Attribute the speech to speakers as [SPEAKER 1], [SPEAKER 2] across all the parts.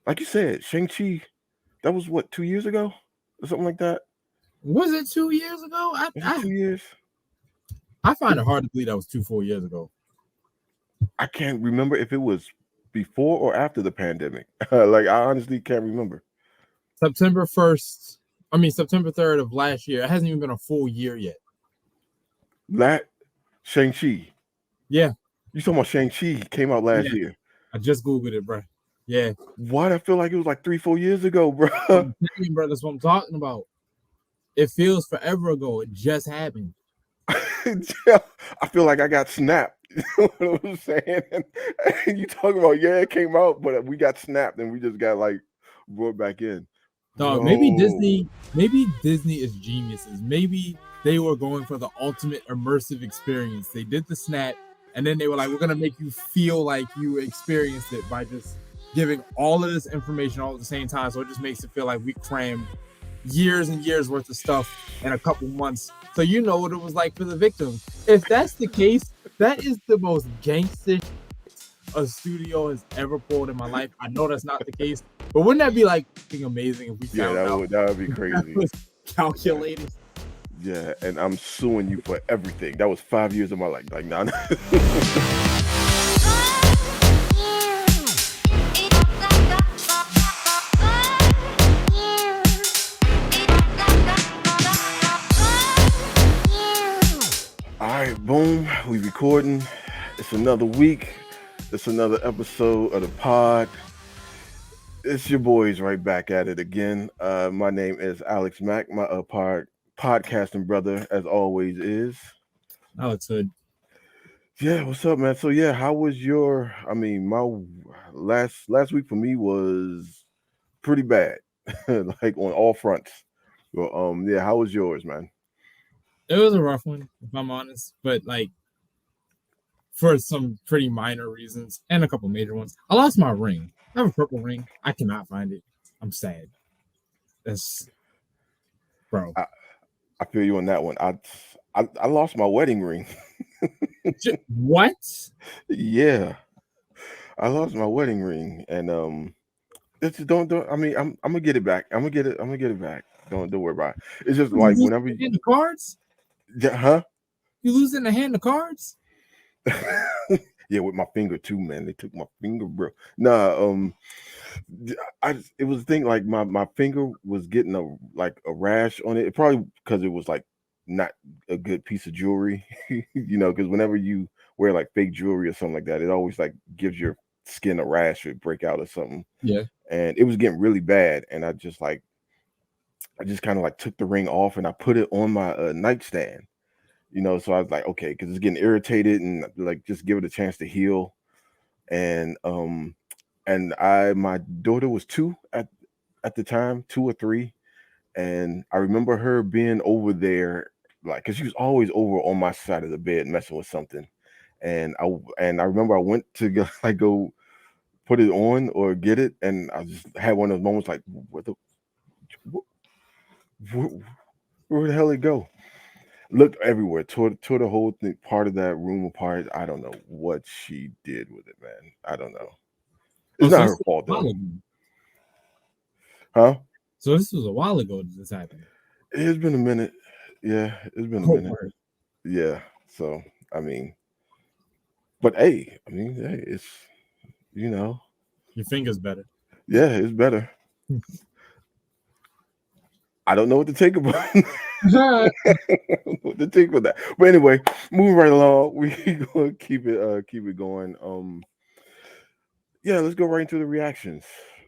[SPEAKER 1] like you said, Shang-Chi, that was what, 2 years ago? Or something like that?
[SPEAKER 2] Was it 2 years ago?
[SPEAKER 1] Was it 2 years?
[SPEAKER 2] I find it hard to believe that was 4 years ago.
[SPEAKER 1] I can't remember if it was before or after the pandemic. Like I honestly can't remember.
[SPEAKER 2] September 3rd of last year. It hasn't even been a full year yet.
[SPEAKER 1] That Shang-Chi.
[SPEAKER 2] Yeah.
[SPEAKER 1] You talking about Shang-Chi came out last year.
[SPEAKER 2] I just Googled it, bro. Yeah.
[SPEAKER 1] Why do I feel like it was like 3-4 years ago, bro?
[SPEAKER 2] I'm saying, bro, that's what I'm talking about. It feels forever ago. It just happened.
[SPEAKER 1] I feel like I got snapped. You know what I'm saying? And you talking about, yeah, it came out, but we got snapped and we just got like brought back in.
[SPEAKER 2] Dog, maybe Disney is geniuses. Maybe they were going for the ultimate immersive experience. They did the snap, and then they were like, we're gonna make you feel like you experienced it by just giving all of this information all at the same time. So it just makes it feel like we crammed years and years worth of stuff in a couple months. So you know what it was like for the victims. If that's the case, that is the most gangster a studio has ever pulled in my life. I know that's not the case, but wouldn't that be like amazing if we found out?
[SPEAKER 1] That would be crazy.
[SPEAKER 2] Calculated.
[SPEAKER 1] Yeah, and I'm suing you for everything. That was 5 years of my life. Like, nah. All right, boom. We recording. It's another week. It's another episode of the pod. It's your boys right back at it again. My name is Alex Mack. My podcasting brother, as always, is
[SPEAKER 2] Alex Hood.
[SPEAKER 1] Yeah, what's up, man? So yeah, how was your? I mean, my last week for me was pretty bad, like on all fronts. Well, yeah, how was yours, man?
[SPEAKER 2] It was a rough one, if I'm honest, but like for some pretty minor reasons and a couple major ones. I lost my ring. I have a purple ring. I cannot find it. I'm sad. That's bro.
[SPEAKER 1] I feel you on that one. I lost my wedding ring.
[SPEAKER 2] What?
[SPEAKER 1] Yeah, I lost my wedding ring, and it's don't. I mean, I'm gonna get it back. I'm gonna get it back. Don't worry about it. It's just like whenever
[SPEAKER 2] you the cards.
[SPEAKER 1] Yeah, huh?
[SPEAKER 2] You lose in the hand of cards?
[SPEAKER 1] Yeah, with my finger too, man. They took my finger, bro. Nah, it was a thing like my finger was getting a rash on it. Probably because it was like not a good piece of jewelry, because whenever you wear like fake jewelry or something like that, it always like gives your skin a rash or break out or something.
[SPEAKER 2] Yeah.
[SPEAKER 1] And it was getting really bad, and I just kind of like took the ring off and I put it on my nightstand. So I was like, okay, because it's getting irritated and like just give it a chance to heal. And my daughter was 2 at the time, 2 or 3, and I remember her being over there, like, because she was always over on my side of the bed messing with something, and I remember I went to go put it on or get it, and I just had one of those moments like, where the hell did it go? Looked everywhere, tore the whole thing, part of that room apart. I don't know what she did with it, man. I don't know. It's not her fault though. Huh?
[SPEAKER 2] So this was a while ago that this happened.
[SPEAKER 1] It's been a minute. Yeah, it's been a minute. Word. Yeah. So I mean, but hey, it's your
[SPEAKER 2] finger's better.
[SPEAKER 1] Yeah, it's better. I don't know what to take about. What to take with that. But anyway, moving right along, we gonna keep it going. Yeah, let's go right into the reactions,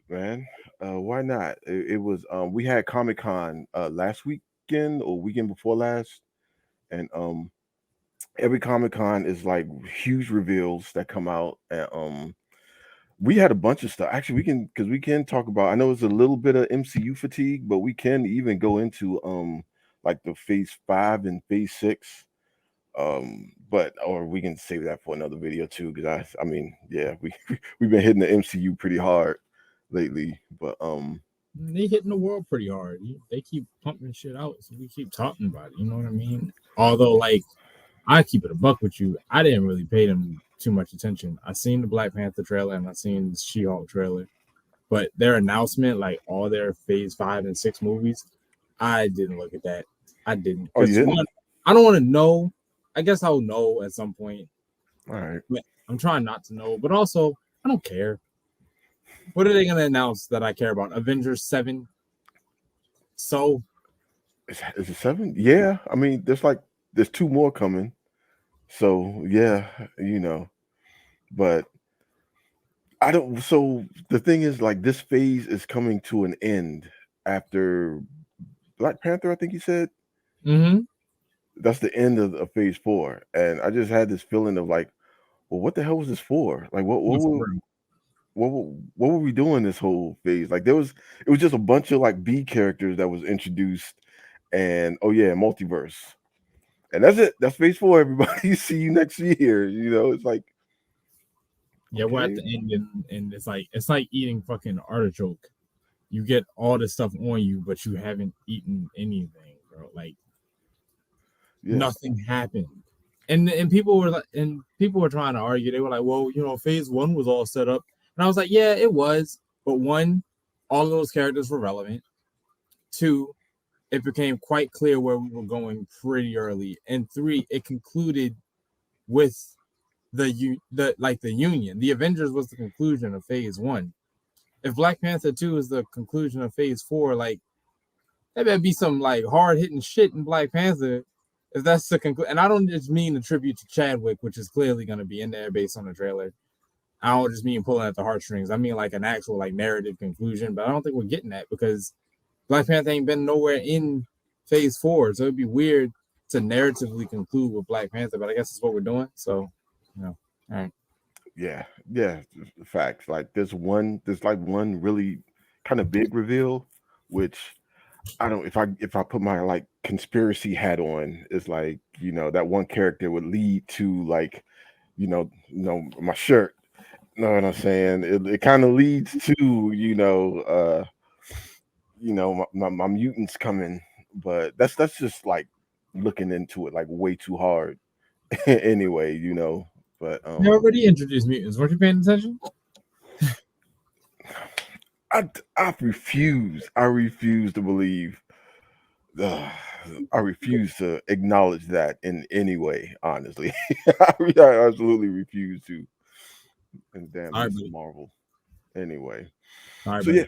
[SPEAKER 1] man. Why not? It was we had Comic-Con last weekend or weekend before last, and every Comic-Con is like huge reveals that come out, and we had a bunch of stuff. Actually, we can talk about. I know it's a little bit of MCU fatigue, but we can even go into like the Phase 5 and Phase 6. Or we can save that for another video too, because I mean, yeah, we've been hitting the MCU pretty hard lately, but
[SPEAKER 2] they hitting the world pretty hard. They keep pumping shit out, so we keep talking about it. You know what I mean? Although, like, I keep it a buck with you. I didn't really pay them too much attention. I seen the Black Panther trailer and I seen the She-Hulk trailer. But their announcement, like all their Phase 5 and 6 movies, I didn't look at that. I didn't
[SPEAKER 1] Oh, you
[SPEAKER 2] because
[SPEAKER 1] didn't?
[SPEAKER 2] one, I don't want to know. I guess I'll know at some point,
[SPEAKER 1] All right.
[SPEAKER 2] but I'm trying not to know. But also, I don't care. What are they going to announce that I care about? Avengers 7. So
[SPEAKER 1] Is it seven? Yeah. I mean, there's two more coming. So yeah, but I don't. So the thing is, like, this phase is coming to an end after Black Panther. I think you said
[SPEAKER 2] mm-hmm.
[SPEAKER 1] that's the end of phase four, and I just had this feeling of like, well, what the hell was this for? Like,
[SPEAKER 2] No, for real.
[SPEAKER 1] what were we doing this whole phase? Like, it was just a bunch of like B characters that was introduced, and oh yeah, multiverse, and that's it. That's phase four. Everybody, see you next year. It's like,
[SPEAKER 2] Yeah, we're at
[SPEAKER 1] okay,
[SPEAKER 2] the end, and it's like eating fucking artichoke. You get all this stuff on you, but you haven't eaten anything, bro. Like
[SPEAKER 1] yeah,
[SPEAKER 2] nothing happened. And people were trying to argue. They were like, well, phase one was all set up. And I was like, yeah, it was. But one, all of those characters were relevant. Two, it became quite clear where we were going pretty early. And three, it concluded with the union. The Avengers was the conclusion of phase one. If Black Panther 2 is the conclusion of phase four, like there better be some like hard hitting shit in Black Panther. If that's the conclusion, and I don't just mean the tribute to Chadwick, which is clearly going to be in there based on the trailer. I don't just mean pulling at the heartstrings. I mean like an actual like narrative conclusion. But I don't think we're getting that because Black Panther ain't been nowhere in phase four, so it'd be weird to narratively conclude with Black Panther. But I guess that's what we're doing. So, all right.
[SPEAKER 1] yeah, yeah. Facts. Like, there's like one really kind of big reveal, which I don't. If I put my like conspiracy hat on, it's like that one character would lead to like my shirt. Know what I'm saying? It kind of leads to my mutants coming, but that's just like looking into it like way too hard. Anyway, but
[SPEAKER 2] They already introduced mutants. Weren't you paying attention?
[SPEAKER 1] I refuse to believe. Uh, I refuse to acknowledge that in any way. Honestly, I absolutely refuse to. And damn
[SPEAKER 2] All right,
[SPEAKER 1] this
[SPEAKER 2] buddy.
[SPEAKER 1] Marvel. Anyway,
[SPEAKER 2] All right,
[SPEAKER 1] so yeah,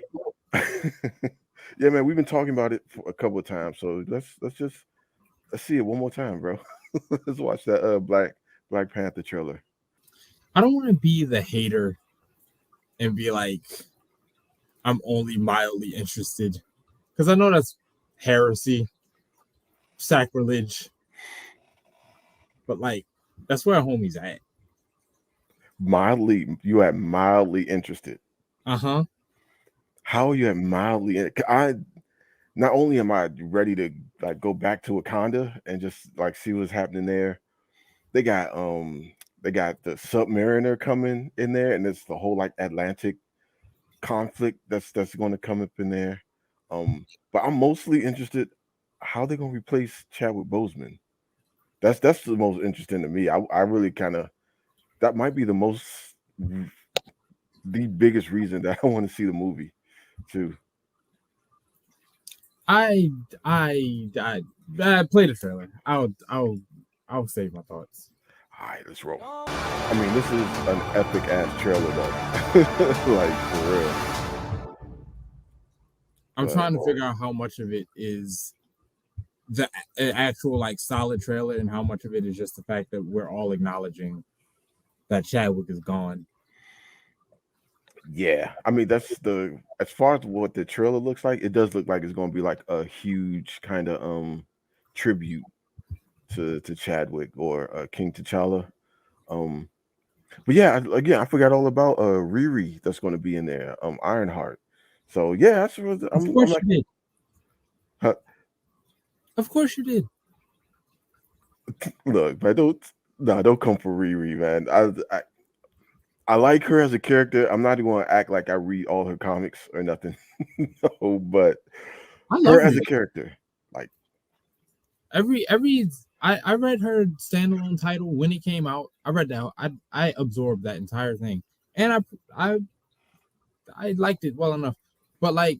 [SPEAKER 2] buddy.
[SPEAKER 1] yeah, man, we've been talking about it for a couple of times. So let's see it one more time, bro. Let's watch that Black Panther trailer.
[SPEAKER 2] I don't want to be the hater and be like, I'm only mildly interested. Because I know that's heresy, sacrilege, but like, that's where homie's at.
[SPEAKER 1] You are mildly interested.
[SPEAKER 2] Uh huh.
[SPEAKER 1] How are you at mildly? I not only am I ready to like go back to Wakanda and just like see what's happening there. They got the Submariner coming in there, and it's the whole like Atlantic conflict that's going to come up in there. But I'm mostly interested how they're going to replace Chadwick Boseman. That's the most interesting to me. I really kind of that might be the biggest reason that I want to see the movie too.
[SPEAKER 2] I, I play the trailer. I'll save my thoughts.
[SPEAKER 1] All right, let's roll. I mean, this is an epic ass trailer though, like for real.
[SPEAKER 2] I'm
[SPEAKER 1] But
[SPEAKER 2] trying to figure out how much of it is the actual like solid trailer and how much of it is just the fact that we're all acknowledging that Chadwick is gone.
[SPEAKER 1] yeah, I mean that's as far as what the trailer looks like, it does look like it's going to be like a huge kind of tribute to Chadwick or King T'Challa. Um, but yeah, again, I forgot all about Riri that's going to be in there. Ironheart. So yeah,
[SPEAKER 2] Of
[SPEAKER 1] I'm
[SPEAKER 2] course
[SPEAKER 1] like,
[SPEAKER 2] you did.
[SPEAKER 1] huh,
[SPEAKER 2] Of course you did.
[SPEAKER 1] look, man, don't come for Riri, man. I like her as a character. I'm not even going to act like I read all her comics or nothing. No, but
[SPEAKER 2] I
[SPEAKER 1] her
[SPEAKER 2] love
[SPEAKER 1] as
[SPEAKER 2] Riri.
[SPEAKER 1] a character, like,
[SPEAKER 2] Every I read her standalone title when it came out. I read that. I absorbed that entire thing, and I I liked it well enough. But like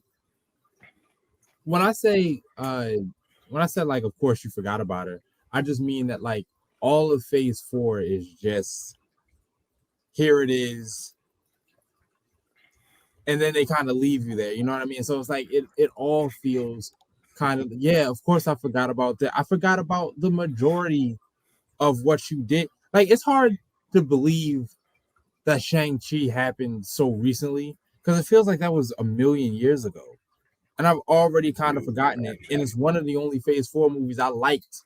[SPEAKER 2] when I say when I said like of course you forgot about her, I just mean that like all of phase 4 is just here it is, and then they kind of leave you there, you know what I mean? So it's like it all feels kind of, yeah, of course I forgot about that. I forgot about the majority of what you did. Like it's hard to believe that Shang-Chi happened so recently because it feels like that was a million years ago. And I've already kind of
[SPEAKER 1] Yeah,
[SPEAKER 2] forgotten it. And
[SPEAKER 1] actually.
[SPEAKER 2] it's one of the only Phase 4 movies I liked,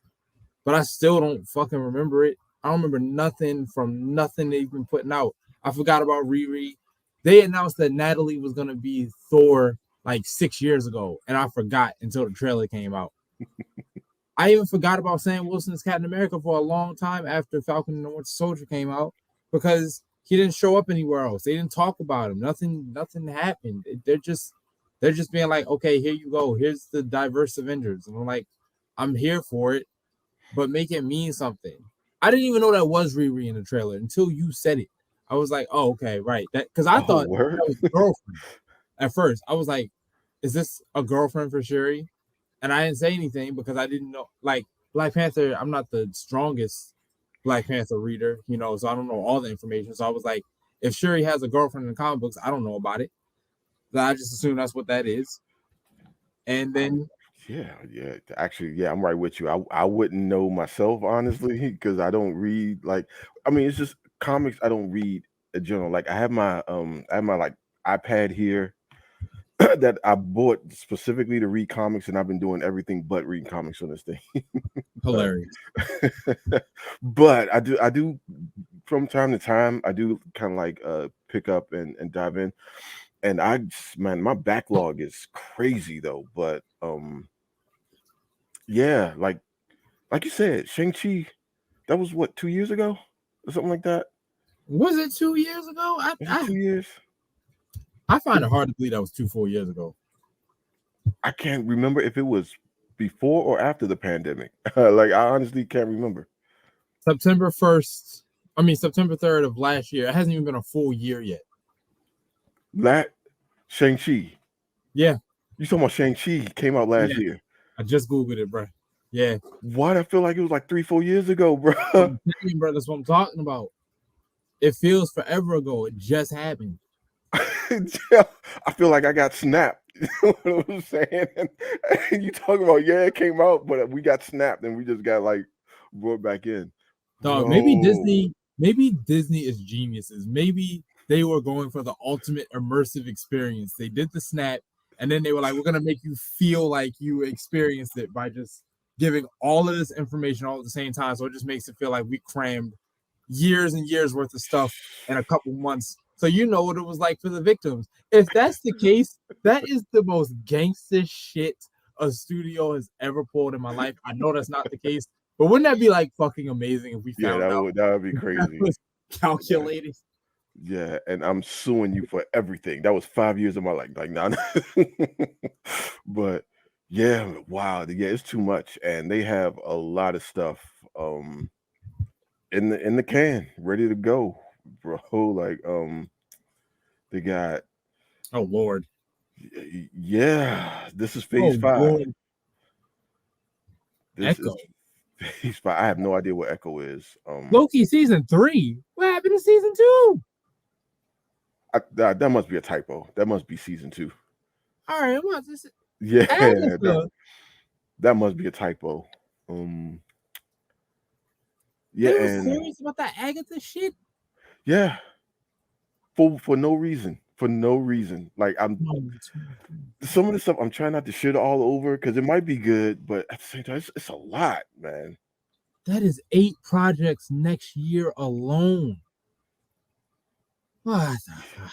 [SPEAKER 2] but I still don't fucking remember it. I don't remember nothing from nothing they've been putting out. I forgot about Riri. They announced that Natalie was going to be Thor like 6 years ago, and I forgot until the trailer came out. I even forgot about Sam Wilson's Captain America for a long time after Falcon and the Winter Soldier came out because he didn't show up anywhere else. They didn't talk about him. Nothing happened. They're just being like, okay, here you go. Here's the diverse Avengers. And I'm like, I'm here for it, but make it mean something. I didn't even know that was Riri in the trailer until you said it. I was like, oh, okay, right. That because I
[SPEAKER 1] Oh,
[SPEAKER 2] thought
[SPEAKER 1] word.
[SPEAKER 2] that was a girlfriend at first. I was like, is this a girlfriend for Shuri? And I didn't say anything because I didn't know. Like Black Panther, I'm not the strongest Black Panther reader, so I don't know all the information. So I was like, if Shuri has a girlfriend in the comic books, I don't know about it. So I just assume that's what that is. And then,
[SPEAKER 1] Yeah. Actually, yeah, I'm right with you. I wouldn't know myself honestly because I don't read like. I mean, it's just comics. I don't read in general. Like I have my like iPad here that I bought specifically to read comics, and I've been doing everything but reading comics on this thing. Uh,
[SPEAKER 2] hilarious.
[SPEAKER 1] but I do from time to time I do kind of like pick up and dive in, and man, my backlog is crazy though. But yeah, like you said, Shang-Chi, that was what, 2 years ago or something like that.
[SPEAKER 2] Was it 2 years ago?
[SPEAKER 1] Was it 2 years?
[SPEAKER 2] I find it hard to believe that was two full years ago.
[SPEAKER 1] I can't remember if it was before or after the pandemic. Like I honestly can't remember.
[SPEAKER 2] September 1st, I mean, September 3rd of last year. It hasn't even been a full year yet.
[SPEAKER 1] That Shang-Chi.
[SPEAKER 2] Yeah,
[SPEAKER 1] You talking about Shang-Chi came out last
[SPEAKER 2] yeah.
[SPEAKER 1] year.
[SPEAKER 2] I just Googled it, bro. Yeah.
[SPEAKER 1] Why do I feel like it was like 3, 4 years ago, bro?
[SPEAKER 2] I'm telling you, bro, that's what I'm talking about. It feels forever ago. It just happened.
[SPEAKER 1] Yeah, I feel like I got snapped. You know what I'm saying? And you talking about, yeah, it came out, but we got snapped and we just got like brought back in.
[SPEAKER 2] Dog,
[SPEAKER 1] Bro.
[SPEAKER 2] maybe Disney is geniuses. Maybe they were going for the ultimate immersive experience. They did the snap, and then they were like, we're gonna make you feel like you experienced it by just giving all of this information all at the same time. So it just makes it feel like we crammed years and years worth of stuff in a couple months. So you know what it was like for the victims. If that's the case, that is the most gangster shit a studio has ever pulled in my life. I know that's not the case, but wouldn't that be like fucking amazing if we
[SPEAKER 1] Yeah,
[SPEAKER 2] found out
[SPEAKER 1] that would be
[SPEAKER 2] that
[SPEAKER 1] crazy.
[SPEAKER 2] was
[SPEAKER 1] Yeah.
[SPEAKER 2] calculated?
[SPEAKER 1] Yeah, and I'm suing you for everything. That was 5 years of my life. Like, nah, but yeah, wow, yeah, it's too much, and they have a lot of stuff in the can, ready to go, bro. Like, they got
[SPEAKER 2] Oh Lord.
[SPEAKER 1] yeah. This is phase
[SPEAKER 2] Oh
[SPEAKER 1] five.
[SPEAKER 2] Lord.
[SPEAKER 1] This is
[SPEAKER 2] Echo.
[SPEAKER 1] phase five. I have no idea what Echo is.
[SPEAKER 2] Loki season 3. What happened to season 2?
[SPEAKER 1] That must be a typo. That must be season two.
[SPEAKER 2] All right, what's this?
[SPEAKER 1] Yeah,
[SPEAKER 2] Agatha.
[SPEAKER 1] that must be a typo. Um, yeah,
[SPEAKER 2] They were
[SPEAKER 1] and
[SPEAKER 2] serious about that Agatha shit.
[SPEAKER 1] yeah, for no reason. For no reason. Like I'm
[SPEAKER 2] 1, 2, 3.
[SPEAKER 1] some of the stuff I'm trying not to shit all over because it might be good, but at the same time, it's a lot, man.
[SPEAKER 2] That is 8 projects next year alone. What the fuck?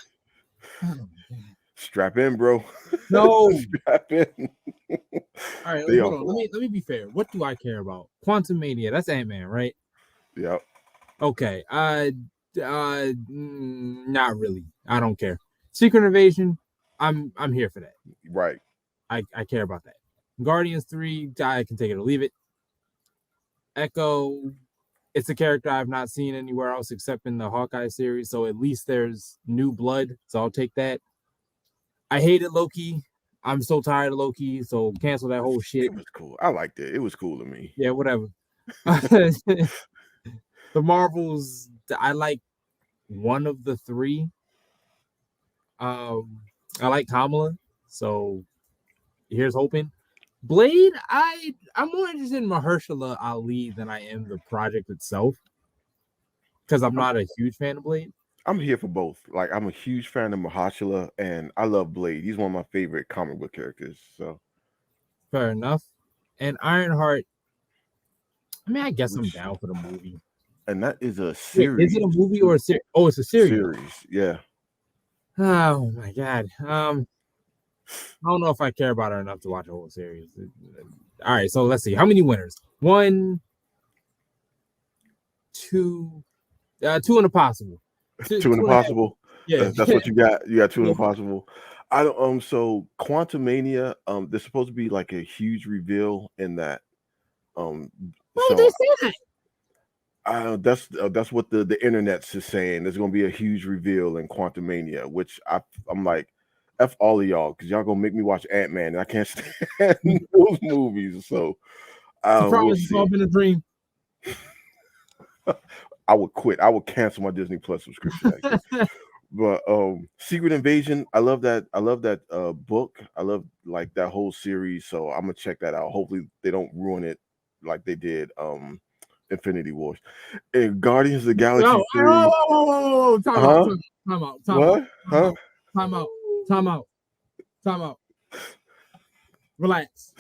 [SPEAKER 2] Oh, man.
[SPEAKER 1] Strap in, bro.
[SPEAKER 2] No.
[SPEAKER 1] Strap in.
[SPEAKER 2] All right,
[SPEAKER 1] They
[SPEAKER 2] hold
[SPEAKER 1] are
[SPEAKER 2] on. Let me be fair. What do I care about? Quantum Mania. That's Ant-Man, right?
[SPEAKER 1] yep,
[SPEAKER 2] Okay. Not really. I don't care. Secret Invasion. I'm here for that.
[SPEAKER 1] right.
[SPEAKER 2] I care about that. Guardians 3. I can take it or leave it. Echo. It's a character I've not seen anywhere else except in the Hawkeye series, so at least there's new blood. So I'll take that. I hated Loki. I'm so tired of Loki, so cancel that whole shit.
[SPEAKER 1] It was cool. I liked it. It was cool to me.
[SPEAKER 2] Yeah, whatever. The Marvels, I like one of the three. I like Kamala, so here's hoping. Blade, I'm more interested in Mahershala Ali than I am the project itself, because I'm
[SPEAKER 1] I'm,
[SPEAKER 2] not a huge fan of Blade.
[SPEAKER 1] I'm here for both. Like I'm a huge fan of Mahershala, and I love Blade. He's one of my favorite comic book characters. So,
[SPEAKER 2] Fair enough. And Ironheart, I mean, I guess I'm
[SPEAKER 1] which
[SPEAKER 2] down for the movie.
[SPEAKER 1] and that is a
[SPEAKER 2] Wait, is it
[SPEAKER 1] series
[SPEAKER 2] a movie or
[SPEAKER 1] too.
[SPEAKER 2] a series? Oh, it's a series.
[SPEAKER 1] Series, yeah.
[SPEAKER 2] Oh my god. I don't know if I care about her enough to watch a whole series. All right, so let's see. How many winners? One, two, two and a possible.
[SPEAKER 1] Two and
[SPEAKER 2] Two and a half.
[SPEAKER 1] Impossible.
[SPEAKER 2] Yeah.
[SPEAKER 1] That's what you got. You got Two and
[SPEAKER 2] Yeah.
[SPEAKER 1] Impossible. I don't. So Quantumania. There's supposed to be like a huge reveal in that. Um.
[SPEAKER 2] Why would they
[SPEAKER 1] So
[SPEAKER 2] say that?
[SPEAKER 1] that's what the internet's is saying. There's gonna be a huge reveal in Quantumania, which I'm like, f all of y'all, because y'all gonna make me watch Ant-Man, and I can't stand those movies. So we'll
[SPEAKER 2] Surprise, it's all
[SPEAKER 1] see.
[SPEAKER 2] been a dream.
[SPEAKER 1] I would quit. I would cancel my Disney Plus subscription actually. But Secret Invasion, I love that book. I love like that whole series. So I'm gonna check that out. Hopefully they don't ruin it like they did Infinity Wars. And Guardians of the Galaxy
[SPEAKER 2] No,
[SPEAKER 1] 3.
[SPEAKER 2] whoa, time out,
[SPEAKER 1] Huh?
[SPEAKER 2] time out, time out,
[SPEAKER 1] What? Huh?
[SPEAKER 2] time out, time out, time out. Relax,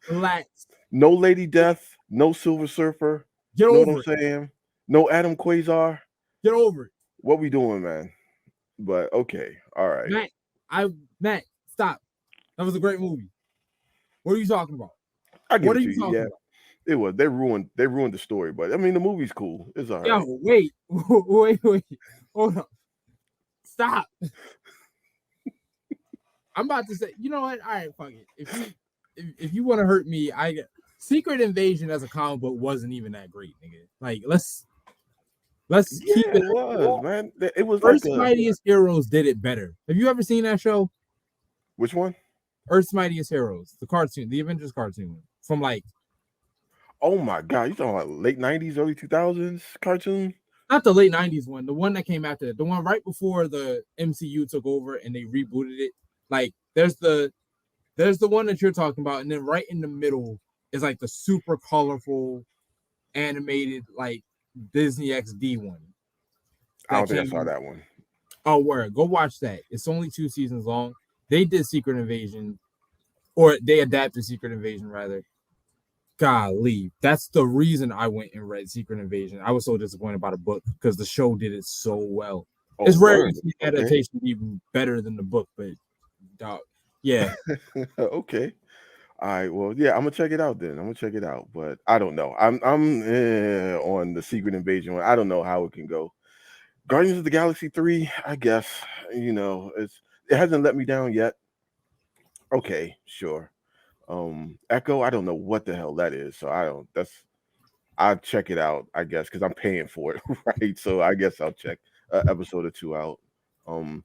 [SPEAKER 2] relax.
[SPEAKER 1] No Lady Death, no Silver Surfer.
[SPEAKER 2] Get
[SPEAKER 1] Know what I'm
[SPEAKER 2] over it.
[SPEAKER 1] saying? No Adam Quasar.
[SPEAKER 2] Get over it.
[SPEAKER 1] What we doing, man? But okay, all right.
[SPEAKER 2] Matt, stop. That was a great movie. What are you talking about?
[SPEAKER 1] I give
[SPEAKER 2] What
[SPEAKER 1] it
[SPEAKER 2] are
[SPEAKER 1] to
[SPEAKER 2] you
[SPEAKER 1] you.
[SPEAKER 2] talking
[SPEAKER 1] Yeah,
[SPEAKER 2] about?
[SPEAKER 1] it was. They ruined the story, but I mean the movie's cool. It's all
[SPEAKER 2] Yo,
[SPEAKER 1] right.
[SPEAKER 2] wait, wait. Hold up. Stop. I'm about to say, you know what? All right, fuck it. If you want to hurt me, I get Secret Invasion as a comic book wasn't even that great, nigga. Like let's keep
[SPEAKER 1] Yeah,
[SPEAKER 2] it
[SPEAKER 1] it was, man. It was like
[SPEAKER 2] Earth's
[SPEAKER 1] a
[SPEAKER 2] Mightiest Heroes did it better. Have you ever seen that show?
[SPEAKER 1] which one?
[SPEAKER 2] Earth's Mightiest Heroes, the cartoon, the Avengers cartoon from like
[SPEAKER 1] Oh my god, you talking about late '90s, early 2000s cartoon?
[SPEAKER 2] not the late '90s one, the one that came after that, the one right before the MCU took over and they rebooted it. Like there's the one that you're talking about, and then right in the middle is like the super colorful animated like Disney XD one
[SPEAKER 1] I
[SPEAKER 2] that
[SPEAKER 1] don't think I saw
[SPEAKER 2] came.
[SPEAKER 1] that one.
[SPEAKER 2] Oh, word! Go watch that. It's only 2 seasons long. They did Secret Invasion, or they adapted Secret Invasion rather. Golly, that's the reason I went and read Secret Invasion. I was so disappointed by the book because the show did it so well.
[SPEAKER 1] Oh,
[SPEAKER 2] It's rare to
[SPEAKER 1] word.
[SPEAKER 2] see
[SPEAKER 1] Okay.
[SPEAKER 2] adaptation even better than the book, but dog, yeah.
[SPEAKER 1] Okay. All right. Well, yeah, I'm gonna check it out then. I'm gonna check it out, but I don't know. I'm on the Secret Invasion one. I don't know how it can go. Guardians of the Galaxy 3, I guess. It hasn't let me down yet. Okay, sure. Echo, I don't know what the hell that is, so I don't. I'll check it out, I guess, because I'm paying for it, right? So I guess I'll check episode or two out. Um,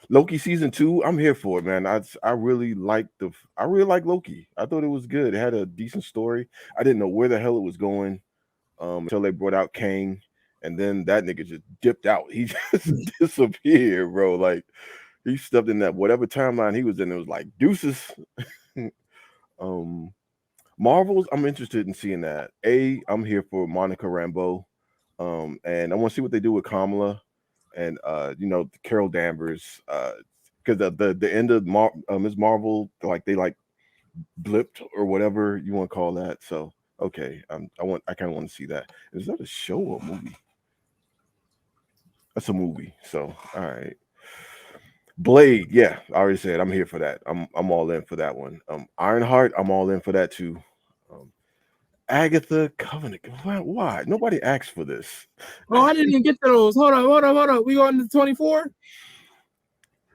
[SPEAKER 1] Loki season 2, I'm here for it, man. I really like Loki. I thought it was good. It had a decent story. I didn't know where the hell it was going until they brought out Kang, and then that nigga just dipped out. He just disappeared, bro. Like he stepped in that whatever timeline he was in. It was like deuces. um, Marvels, I'm interested in seeing that. I'm here for Monica Rambeau, and I want to see what they do with Kamala and Carol Danvers, because the end of Ms. Marvel, like they like blipped or whatever you want to call that. So okay, I kind of want to see that. Is that a show or a movie? That's a movie. So all right. Blade, yeah, I already said I'm here for that. I'm all in for that one. Ironheart, I'm all in for that too. Um, Agatha Covenant, why? Nobody asked for this.
[SPEAKER 2] Oh, I didn't even get to those. Hold up. We going to 24?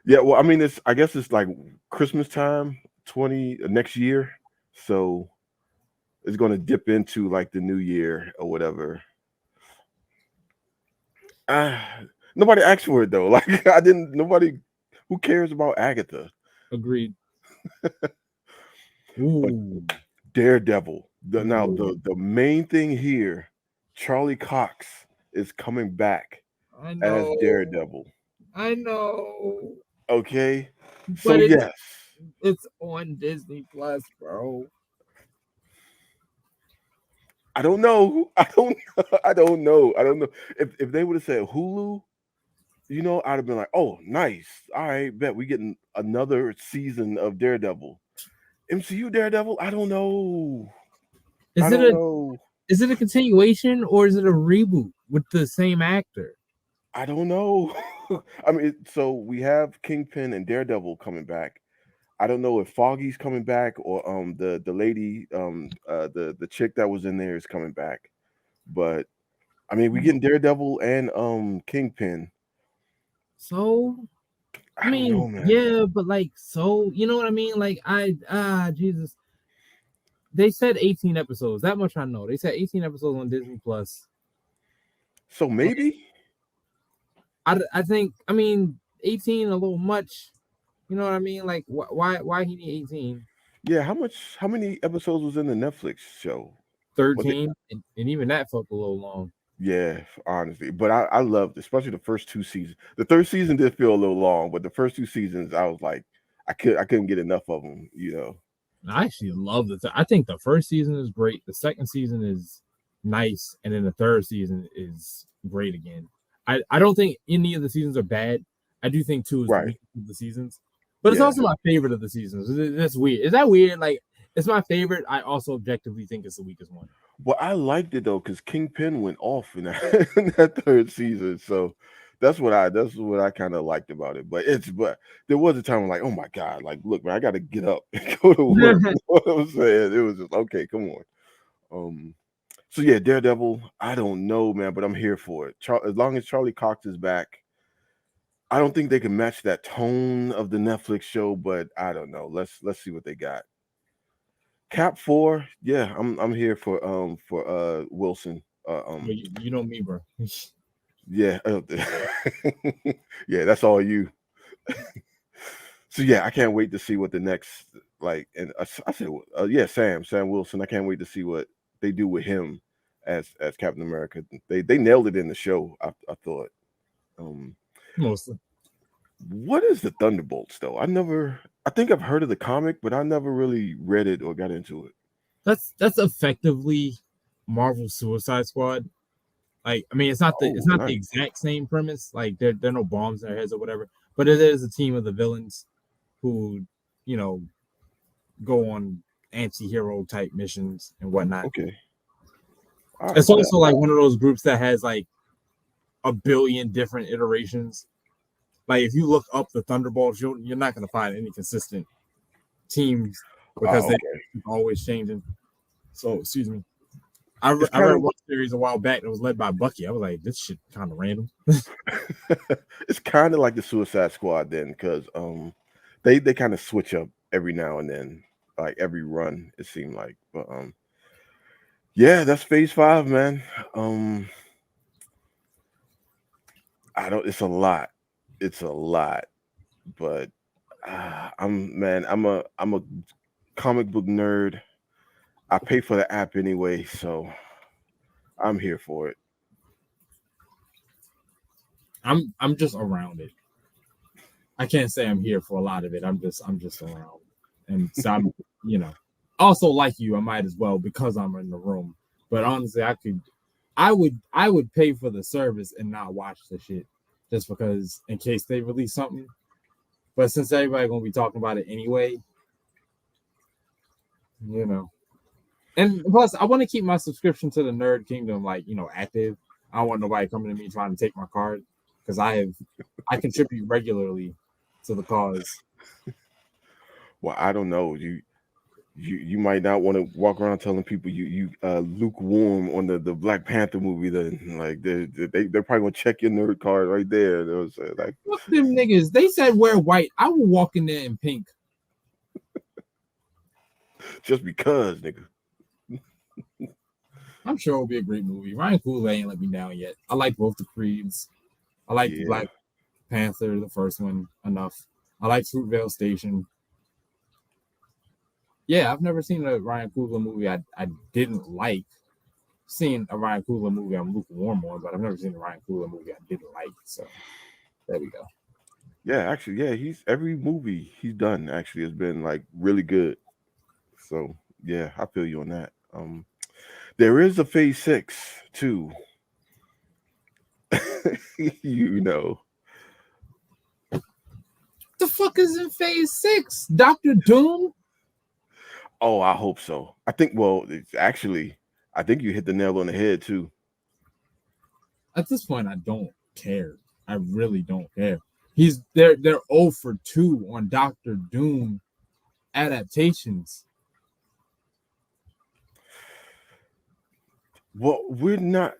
[SPEAKER 1] Yeah, well, I mean, I guess it's like Christmas time, 20 next year, so it's going to dip into like the new year or whatever. Uh, Nobody asked for it though. Like I didn't. Nobody Who cares about Agatha?
[SPEAKER 2] Agreed.
[SPEAKER 1] But
[SPEAKER 2] Ooh,
[SPEAKER 1] Daredevil. Now
[SPEAKER 2] ooh.
[SPEAKER 1] the main thing here, Charlie Cox is coming back
[SPEAKER 2] I
[SPEAKER 1] as
[SPEAKER 2] know,
[SPEAKER 1] Daredevil.
[SPEAKER 2] I know,
[SPEAKER 1] Okay, so
[SPEAKER 2] but
[SPEAKER 1] yes,
[SPEAKER 2] it's on Disney Plus, bro.
[SPEAKER 1] I don't know. I don't. I don't know. I don't know. If they would have said Hulu, I'd have been like, oh, nice. All right, bet we getting another season of Daredevil. MCU Daredevil. I don't know. I
[SPEAKER 2] Is it
[SPEAKER 1] don't
[SPEAKER 2] a
[SPEAKER 1] know.
[SPEAKER 2] is it a continuation or is it a reboot with the same actor?
[SPEAKER 1] I don't know. I mean, so we have Kingpin and Daredevil coming back. I don't know if Foggy's coming back or the lady the chick that was in there is coming back. But I mean, we getting Daredevil and Kingpin.
[SPEAKER 2] So I
[SPEAKER 1] I don't know,
[SPEAKER 2] mean,
[SPEAKER 1] man.
[SPEAKER 2] yeah, but like, so you know what I mean? Like, Jesus, they said 18 episodes. That much I know. They said 18 episodes on Disney Plus.
[SPEAKER 1] So
[SPEAKER 2] And
[SPEAKER 1] maybe,
[SPEAKER 2] I think, I mean, 18 a little much. You know what I mean? Like, why he need 18?
[SPEAKER 1] yeah. How many episodes was in the Netflix show? Was it?
[SPEAKER 2] 13, and even that felt a little long.
[SPEAKER 1] Yeah, honestly. But I loved, especially the first two seasons. The third season did feel a little long, but the first two seasons, I was like, I couldn't get enough of them.
[SPEAKER 2] I actually love I think the first season is great. The second season is nice, and then the third season is great again. I don't think any of the seasons are bad. I do think two is the
[SPEAKER 1] Right.
[SPEAKER 2] weakest of the seasons, but it's
[SPEAKER 1] Yeah.
[SPEAKER 2] also my favorite of the seasons. That's weird. Is that weird? Like, it's my favorite. I also objectively think it's the weakest one.
[SPEAKER 1] Well, I liked it though because Kingpin went off in that in that third season, so that's what I kind of liked about it. But there was a time I'm like, oh my god, like look, man, I got to get up and go to work. You know what I'm saying? It was just okay, come on. Um, so yeah, Daredevil. I don't know, man, but I'm here for it. As long as Charlie Cox is back, I don't think they can match that tone of the Netflix show, but I don't know. Let's see what they got. Cap 4, yeah, I'm here for Wilson.
[SPEAKER 2] You know me, bro.
[SPEAKER 1] Yeah, yeah, that's all you. So yeah, I can't wait to see what the next like. And I said, yeah, Sam Wilson. I can't wait to see what they do with him as Captain America. They nailed it in the show. I thought. Um,
[SPEAKER 2] Mostly.
[SPEAKER 1] what is the Thunderbolts though? I think I've heard of the comic, but I never really read it or got into it.
[SPEAKER 2] That's effectively Marvel Suicide Squad. Like, I mean, it's
[SPEAKER 1] Oh,
[SPEAKER 2] not the
[SPEAKER 1] nice.
[SPEAKER 2] exact same premise. Like, there are no bombs in their heads or whatever. But it is a team of the villains who, you know, go on anti-hero type missions and whatnot.
[SPEAKER 1] Okay. All
[SPEAKER 2] It's
[SPEAKER 1] right, bet.
[SPEAKER 2] also like one of those groups that has like a billion different iterations. Like, if you look up the Thunderbolts, you're not going to find any consistent teams because they're
[SPEAKER 1] Okay.
[SPEAKER 2] always changing. So, excuse me.
[SPEAKER 1] It's
[SPEAKER 2] I
[SPEAKER 1] kind
[SPEAKER 2] read
[SPEAKER 1] of
[SPEAKER 2] one series a while back that was led by Bucky. I was like, this shit kind of random.
[SPEAKER 1] it's kind of like the Suicide Squad then, because they kind of switch up every now and then, like every run it seemed like. But yeah, that's Phase 5, man. Um, I don't. It's a lot, but I'm a comic book nerd. I pay for the app anyway, so I'm here for it.
[SPEAKER 2] I'm just around it. I can't say I'm here for a lot of it. I'm just around. And so I'm, you know, also like you, I might as well because I'm in the room. But honestly, I would pay for the service and not watch the shit just because in case they release something. But since everybody gonna be talking about it anyway, you know. And plus I want to keep my subscription to the Nerd Kingdom like, active. I don't want nobody coming to me trying to take my card because I contribute regularly to the cause.
[SPEAKER 1] Well, I don't know. You might not want to walk around telling people you lukewarm on the Black Panther movie. Then like they're probably gonna check your nerd card right there. It was like
[SPEAKER 2] Fuck them niggas. They said wear white. I will walk in there in pink.
[SPEAKER 1] just because, nigga.
[SPEAKER 2] I'm sure it'll be a great movie. Ryan Coogler ain't let me down yet. I like both the Creeds. I like the
[SPEAKER 1] Yeah,
[SPEAKER 2] Black Panther, the first one, enough. I like Fruitvale Station. Yeah, I've never seen a Ryan Coogler movie I didn't like. Seen a Ryan Coogler movie I'm lukewarm on, but I've never seen a Ryan Coogler movie I didn't like. So there we go.
[SPEAKER 1] Yeah, actually, yeah, he's every movie he's done actually has been like really good. So yeah, I feel you on that. There is a phase 6 too. you know.
[SPEAKER 2] The fuck is in phase 6? Doctor Doom?
[SPEAKER 1] Oh, I hope so. I think. Well, it's actually, I think you hit the nail on the head too.
[SPEAKER 2] At this point, I don't care. I really don't care. They're 0 for 2 on Doctor Doom adaptations.
[SPEAKER 1] Well, we're not.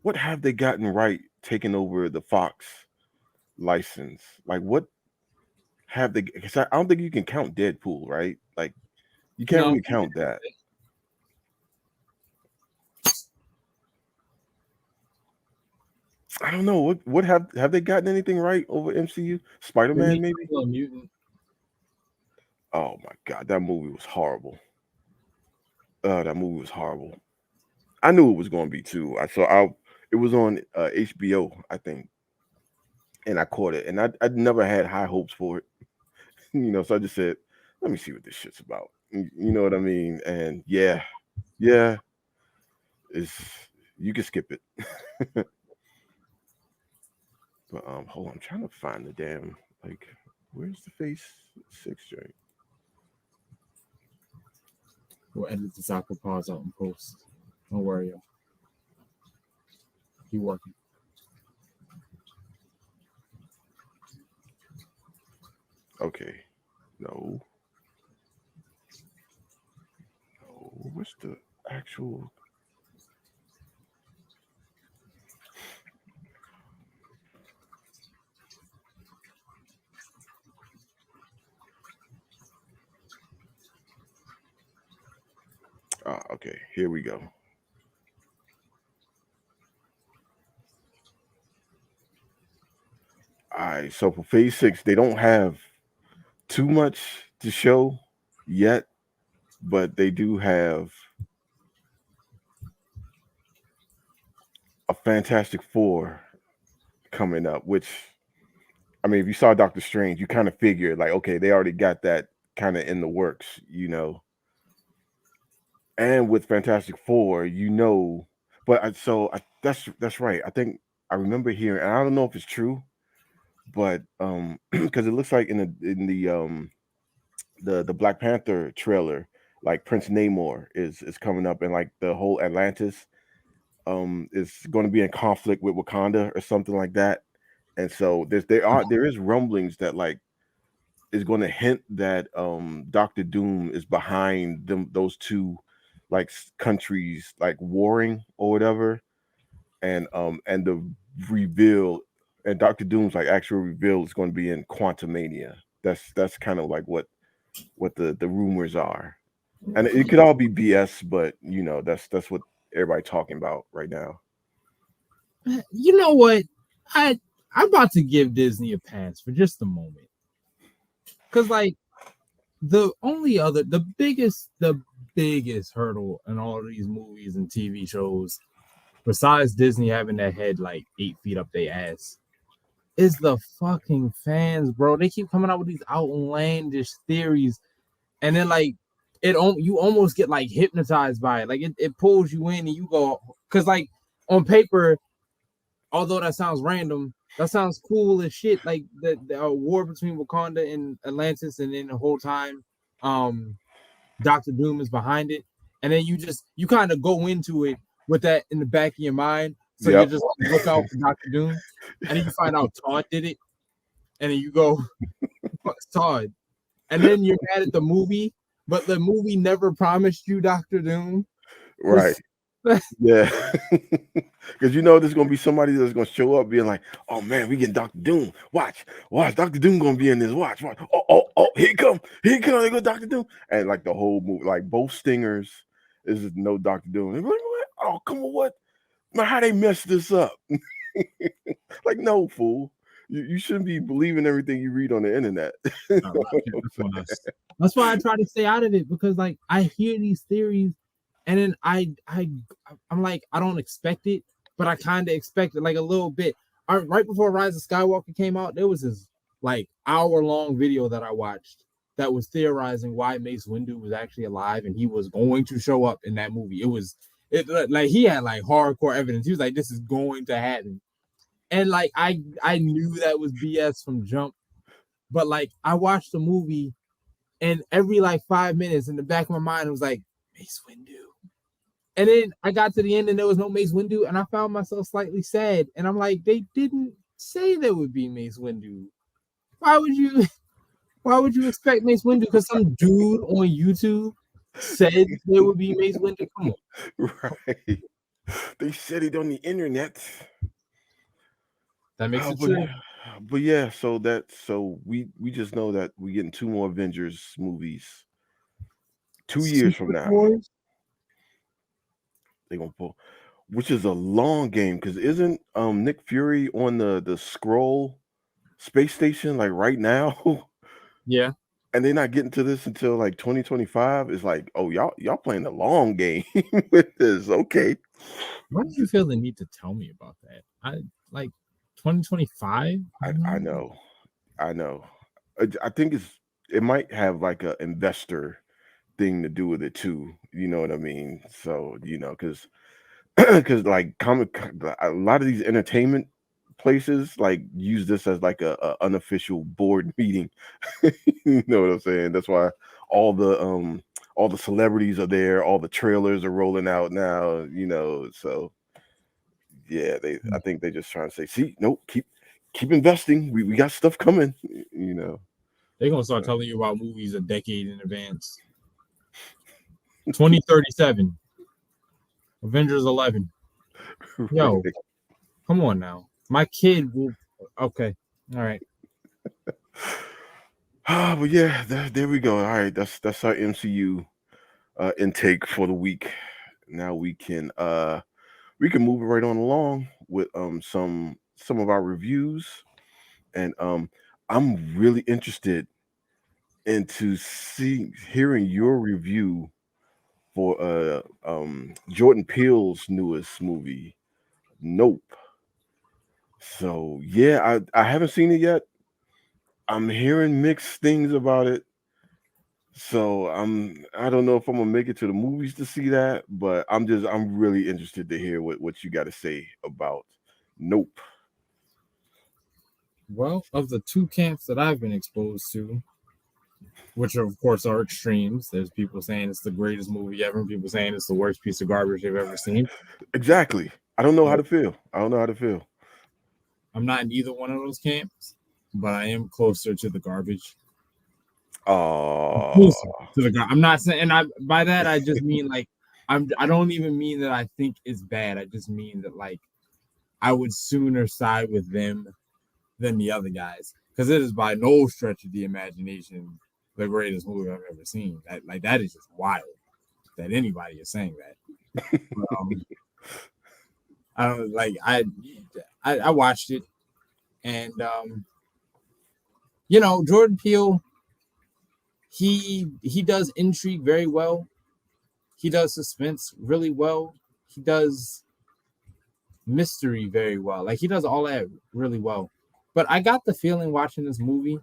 [SPEAKER 1] What have they gotten right taking over the Fox license? Like, what have they? Because I don't think you can count Deadpool, right? Like, you can't
[SPEAKER 2] No,
[SPEAKER 1] really count that. I don't know. What have they gotten anything right over MCU? Spider
[SPEAKER 2] they
[SPEAKER 1] Man,
[SPEAKER 2] made
[SPEAKER 1] maybe.
[SPEAKER 2] a mutant.
[SPEAKER 1] Oh my god, that movie was horrible. That movie was horrible. I knew it was going to be too. I saw. It was on HBO, I think, and I caught it. And I never had high hopes for it, So I just said, let me see what this shit's about. You know what I mean? And yeah, yeah, it's you can skip it. But hold on, I'm trying to find the damn like where's the phase 6 joint?
[SPEAKER 2] We'll edit this awkward pause out and post. Don't worry, y'all. Keep working.
[SPEAKER 1] Okay, no, no. What's the actual? Okay, here we go. All right, so for phase 6, they don't have too much to show yet, but they do have a Fantastic Four coming up, which I mean, if you saw Doctor Strange, you kind of figured like, okay, they already got that kind of in the works. And with Fantastic Four, but that's right. I think I remember hearing, and I don't know if it's true, but because it looks like in the Black Panther trailer, like Prince Namor is coming up, and like the whole Atlantis is going to be in conflict with Wakanda or something like that. And so there is rumblings that like is going to hint that Doctor Doom is behind those two like countries like warring or whatever, and the reveal and Doctor Doom's like actual reveal is going to be in Quantumania. That's kind of like what the rumors are, and it could all be BS, but that's what everybody talking about right now.
[SPEAKER 2] You know what? I'm about to give Disney a pass for just a moment. Cause like the biggest hurdle in all of these movies and TV shows, besides Disney having their head like 8 feet up their ass, is the fucking fans, bro. They keep coming out with these outlandish theories, and then like you almost get like hypnotized by it. Like it pulls you in and you go, because like on paper, although that sounds random, that sounds cool as shit. Like the war between Wakanda and Atlantis, and then the whole time, Doctor Doom is behind it, and then you kind of go into it with that in the back of your mind, so you're
[SPEAKER 1] Yep.
[SPEAKER 2] just on the lookout for Doctor Doom, and then you find out Todd did it, and then you go, "Fuck's Todd," and then you're mad at the movie, but the movie never promised you Doctor Doom.
[SPEAKER 1] Right. Yeah. Because there's gonna be somebody that's gonna show up being like, oh man, we getting Doctor Doom. Watch, Doctor Doom gonna be in this. Watch. Oh, here he come, there go Doctor Doom. And like the whole movie, like both stingers is no Doctor Doom. Like, what? Oh, come on, what? Man, how they messed this up? Like, no, fool. You shouldn't be believing everything you read on the internet. You know what I'm
[SPEAKER 2] That's why I try to stay out of it, because like I hear these theories, and then I'm like, I don't expect it, but I kind of expect it like a little bit. Right before Rise of Skywalker came out, there was this like hour-long video that I watched that was theorizing why Mace Windu was actually alive and he was going to show up in that movie. It like he had like hardcore evidence. He was like, this is going to happen. And like I knew that was BS from jump, but like I watched the movie, and every like 5 minutes in the back of my mind it was like Mace Windu. And then I got to the end and there was no Mace Windu, and I found myself slightly sad. And I'm like, they didn't say there would be Mace Windu. Why would you why would you expect Mace Windu? Because some dude on YouTube said there would be Mace Windu. Come on.
[SPEAKER 1] Right. They said it on the internet.
[SPEAKER 2] That makes
[SPEAKER 1] Oh,
[SPEAKER 2] it true.
[SPEAKER 1] but yeah, so we just know that we're getting two more Avengers movies 2 years from
[SPEAKER 2] Secret
[SPEAKER 1] now.
[SPEAKER 2] Wars?
[SPEAKER 1] They gonna pull, which is a long game because isn't Nick Fury on the scroll space station like right now?
[SPEAKER 2] Yeah.
[SPEAKER 1] And they're not getting to this until like 2025. It's like, oh, y'all playing the long game with this. Okay.
[SPEAKER 2] Why did you feel the need to tell me about that? I like 2025.
[SPEAKER 1] I know. I know. I think it might have like a investor thing to do with it too. You know what I mean? So, because because like a lot of these entertainment places like use this as like a unofficial board meeting. You know what I'm saying? That's why all the um all the celebrities are there, all the trailers are rolling out now, so yeah, I think they just trying to say, see, nope, keep investing. We got stuff coming, you know.
[SPEAKER 2] They're gonna start telling you about movies a decade in advance. 2037. Avengers 11. Yo,
[SPEAKER 1] Right.
[SPEAKER 2] come on now. My kid will. Okay. All right.
[SPEAKER 1] But yeah, there we go. All right, that's our MCU intake for the week. Now we can move it right on along with some of our reviews, and I'm really interested into hearing your review for Jordan Peele's newest movie, Nope. So yeah, I haven't seen it yet. I'm hearing mixed things about it. So I don't know if I'm gonna make it to the movies to see that, but I'm really interested to hear what you got to say about Nope.
[SPEAKER 2] Well, of the two camps that I've been exposed to, which are, of course are extremes, there's people saying it's the greatest movie ever, and people saying it's the worst piece of garbage they've ever seen.
[SPEAKER 1] Exactly. I don't know how
[SPEAKER 2] Well,
[SPEAKER 1] to feel. I don't know how to feel.
[SPEAKER 2] I'm not in either one of those camps, but I am closer to the garbage.
[SPEAKER 1] Oh,
[SPEAKER 2] Closer to the garbage. I'm not saying, and I by that I just mean like I don't even mean that I think it's bad. I just mean that like I would sooner side with them than the other guys, because it is by no stretch of the imagination the greatest movie I've ever seen. That is just wild that anybody is saying that. Um, I don't like I watched it, and Jordan Peele, he does intrigue very well. He does suspense really well. He does mystery very well. Like he does all that really well. But I got the feeling watching this movie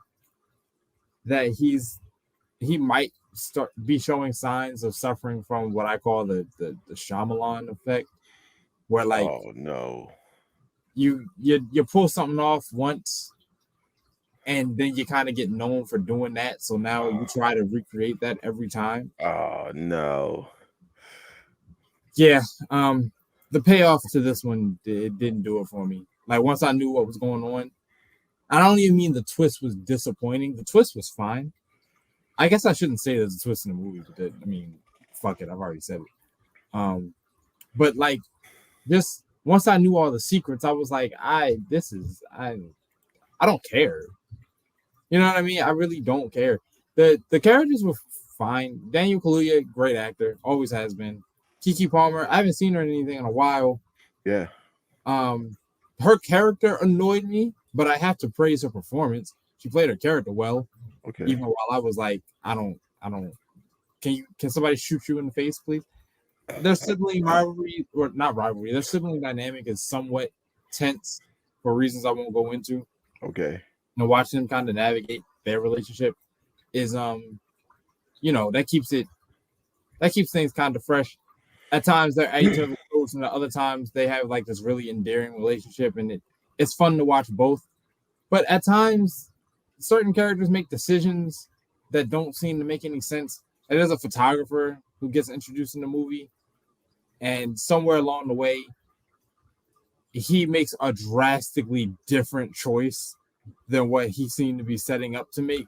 [SPEAKER 2] that he might start be showing signs of suffering from what I call the Shyamalan effect, where like
[SPEAKER 1] oh no.
[SPEAKER 2] you pull something off once, and then you kind of get known for doing that. So now you try to recreate that every time.
[SPEAKER 1] Oh no.
[SPEAKER 2] Yeah, the payoff to this one, it didn't do it for me. Like once I knew what was going on, I don't even mean the twist was disappointing. The twist was fine. I guess I shouldn't say there's a twist in the movie, but I mean, fuck it, I've already said it. But like, just once I knew all the secrets, I was like, I don't care. You know what I mean? I really don't care. The characters were fine. Daniel Kaluuya, great actor, always has been. Keke Palmer, I haven't seen her in anything in a while.
[SPEAKER 1] Yeah.
[SPEAKER 2] Her character annoyed me but I have to praise her performance. She played her character well,
[SPEAKER 1] Okay.
[SPEAKER 2] even while I was like, I don't. Can somebody shoot you in the face, please? Their sibling rivalry, or not rivalry, their sibling dynamic is somewhat tense for reasons I won't go into.
[SPEAKER 1] Okay.
[SPEAKER 2] And watching them kind of navigate their relationship is that keeps things kind of fresh. At times they're at each other's throats, and at other times they have like this really endearing relationship, and it's fun to watch both. But at times, certain characters make decisions that don't seem to make any sense. And there's a photographer who gets introduced in the movie, and somewhere along the way, he makes a drastically different choice than what he seemed to be setting up to make.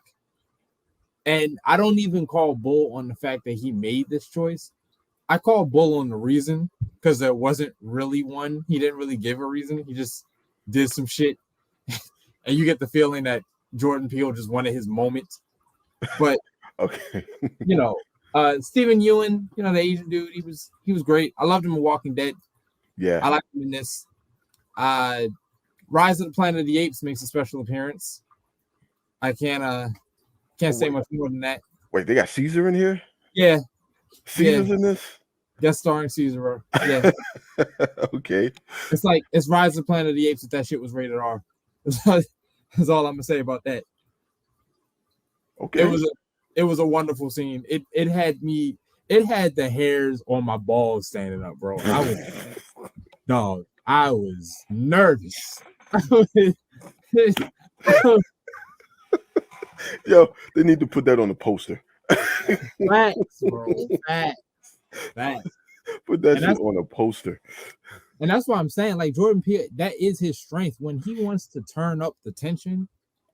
[SPEAKER 2] And I don't even call bull on the fact that he made this choice. I call bull on the reason because there wasn't really one. He didn't really give a reason. He just did some shit, and you get the feeling that Jordan Peele just wanted his moment. But
[SPEAKER 1] Okay.
[SPEAKER 2] Stephen Ewan, the Asian dude, he was great. I loved him in Walking Dead.
[SPEAKER 1] Yeah.
[SPEAKER 2] I liked him in this. Rise of the Planet of the Apes makes a special appearance. I can't say much more than that.
[SPEAKER 1] Wait, they got Caesar in here?
[SPEAKER 2] Yeah.
[SPEAKER 1] Caesar's in this?
[SPEAKER 2] Guest starring Caesar. Yeah.
[SPEAKER 1] Okay.
[SPEAKER 2] It's Rise of the Planet of the Apes if that shit was rated R. That's all I'm gonna say about that.
[SPEAKER 1] Okay.
[SPEAKER 2] It was a wonderful scene. It had the hairs on my balls standing up, bro. I was nervous.
[SPEAKER 1] Yo, they need to put that on the poster.
[SPEAKER 2] Facts, bro. Facts.
[SPEAKER 1] Put that shit on a poster.
[SPEAKER 2] And that's why I'm saying, like, Jordan Peele, that is his strength. When he wants to turn up the tension,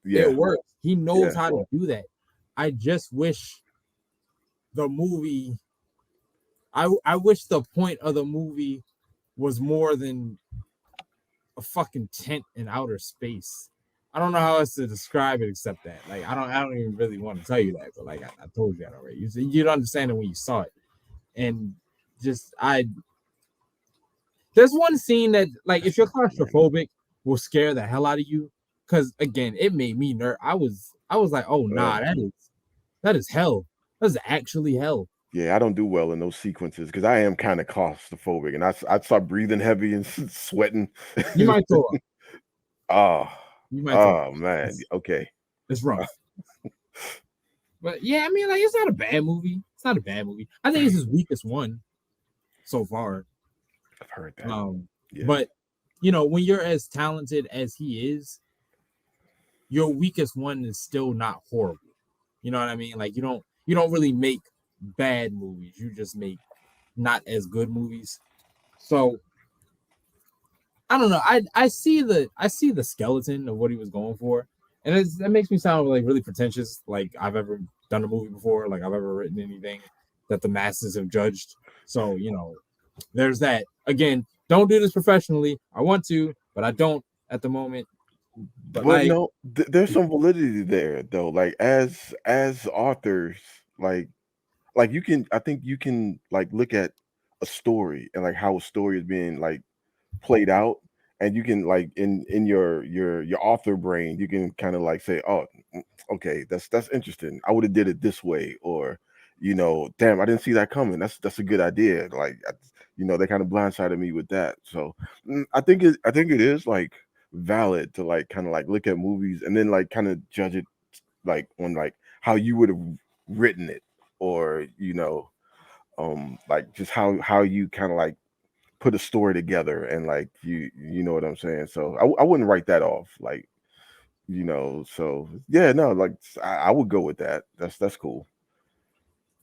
[SPEAKER 2] it works. He knows how to do that. I just wish the movie, I wish the point of the movie was more than a fucking tent in outer space. I don't know how else to describe it except that. Like, I don't even really want to tell you that, but like I told you that already. You'd understand it when you saw it. And there's one scene that, like, if you're claustrophobic, will scare the hell out of you. Cause again, it made me nervous. I was like, oh nah, that is hell. That is actually hell.
[SPEAKER 1] Yeah, I don't do well in those sequences because I am kind of claustrophobic, and I start breathing heavy and sweating.
[SPEAKER 2] You might throw up.
[SPEAKER 1] Man. Okay.
[SPEAKER 2] It's rough. But yeah, I mean, like, it's not a bad movie. It's not a bad movie. I think it's his weakest one so far.
[SPEAKER 1] I've heard that.
[SPEAKER 2] But when you're as talented as he is, your weakest one is still not horrible. You know what I mean? Like, you don't really make bad movies. You just make not as good movies. So I don't know. I see the skeleton of what he was going for, and that makes me sound like really pretentious. Like I've ever done a movie before. Like I've ever written anything that the masses have judged. So there's that. Again, don't do this professionally. I want to, but I don't at the moment. But
[SPEAKER 1] no, there's some validity there though. Like as authors, like you can, I think you can like look at a story and like how a story is being like played out, and you can like in your author brain, you can kind of like say, oh, okay, that's interesting. I would have did it this way, or damn, I didn't see that coming. That's a good idea. Like they kind of blindsided me with that. So I think it is like valid to like kind of like look at movies and then like kind of judge it like on like how you would have written it, or like just how you kind of like put a story together, and like you know what I'm saying. So I wouldn't write that off, like so yeah, no, like I would go with that. That's cool.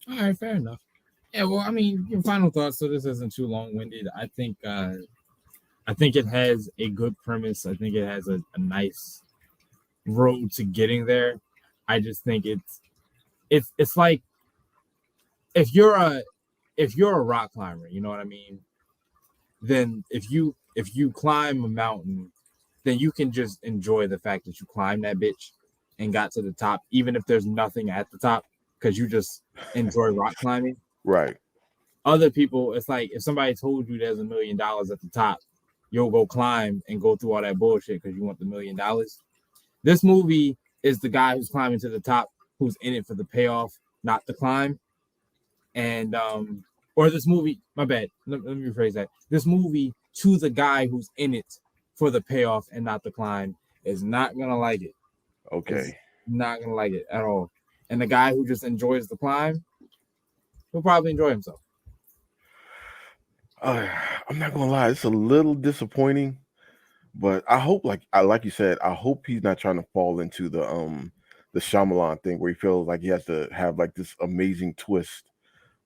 [SPEAKER 2] All right, fair enough. Yeah, well, I mean, your final thoughts, so this isn't too long-winded. I think it has a good premise. I think it has a nice road to getting there. I just think it's like if you're a rock climber, you know what I mean? Then if you climb a mountain, then you can just enjoy the fact that you climbed that bitch and got to the top, even if there's nothing at the top, because you just enjoy rock climbing.
[SPEAKER 1] Right.
[SPEAKER 2] Other people, it's like if somebody told you there's $1 million at the top, you'll go climb and go through all that bullshit because you want the $1,000,000. This movie is the guy who's climbing to the top, who's in it for the payoff, not the climb. And or this movie, my bad. Let me rephrase that. This movie to the guy who's in it for the payoff and not the climb is not gonna like it. Is
[SPEAKER 1] Okay.
[SPEAKER 2] not gonna like it at all. And the guy who just enjoys the climb, he'll probably enjoy himself.
[SPEAKER 1] I'm not gonna lie, it's a little disappointing, but I hope, like you said, I hope he's not trying to fall into the Shyamalan thing where he feels like he has to have like this amazing twist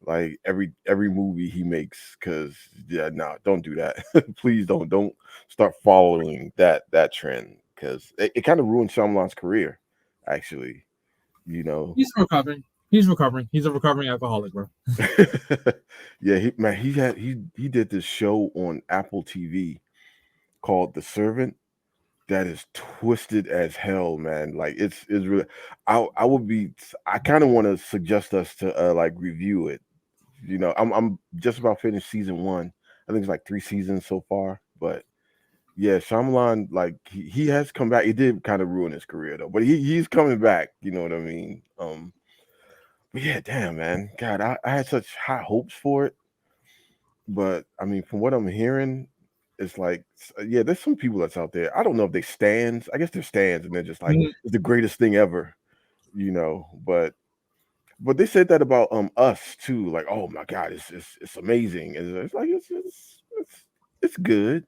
[SPEAKER 1] like every movie he makes. Because yeah, no, don't do that. Please don't start following that trend because it kind of ruined Shyamalan's career. Actually, you know.
[SPEAKER 2] He's recovering. He's recovering. He's a recovering alcoholic, bro.
[SPEAKER 1] Yeah, he did this show on Apple TV called The Servant that is twisted as hell, man. Like it's really I would be I kind of want to suggest us to like review it. You know, I'm just about finished season one. I think it's like 3 seasons so far, but yeah, Shyamalan, like he has come back. He did kind of ruin his career though, but he's coming back. You know what I mean? But yeah, damn man, God, I had such high hopes for it, but I mean, from what I'm hearing, it's like, yeah, there's some people that's out there. I don't know if they stands. I guess they're stands, and they're just like
[SPEAKER 2] Mhm.
[SPEAKER 1] it's the greatest thing ever, you know. But they said that about us too. Like, oh my God, it's amazing. And it's like it's good,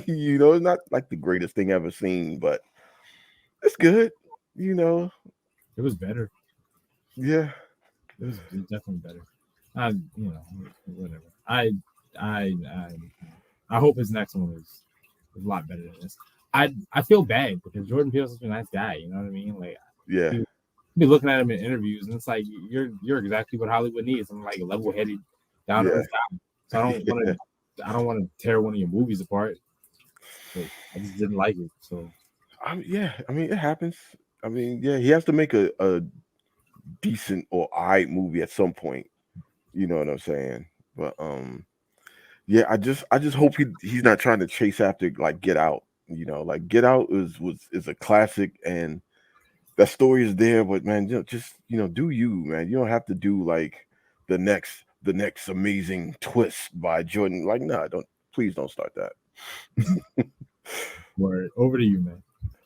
[SPEAKER 1] you know. It's not like the greatest thing ever seen, but it's good, you know.
[SPEAKER 2] It was better.
[SPEAKER 1] Yeah,
[SPEAKER 2] It was definitely better. Whatever. I, I, I hope his next one is a lot better than this. I feel bad because Jordan Peele's such a nice guy. You know what I mean? Like
[SPEAKER 1] yeah,
[SPEAKER 2] you be looking at him in interviews, and it's like you're exactly what Hollywood needs. I'm like a level headed, down to
[SPEAKER 1] yeah,
[SPEAKER 2] earth guy. So I don't want to tear one of your movies apart. But I just didn't like it. So
[SPEAKER 1] yeah. I mean, it happens. I mean, yeah, he has to make a decent or alright movie at some point. You know what I'm saying? But yeah, I just hope he's not trying to chase after like Get Out. You know, like Get Out is a classic, and that story is there. But man, just do you, man. You don't have to do like the next amazing twist by Jordan. Like, nah, don't please don't start that.
[SPEAKER 2] word over to you, man.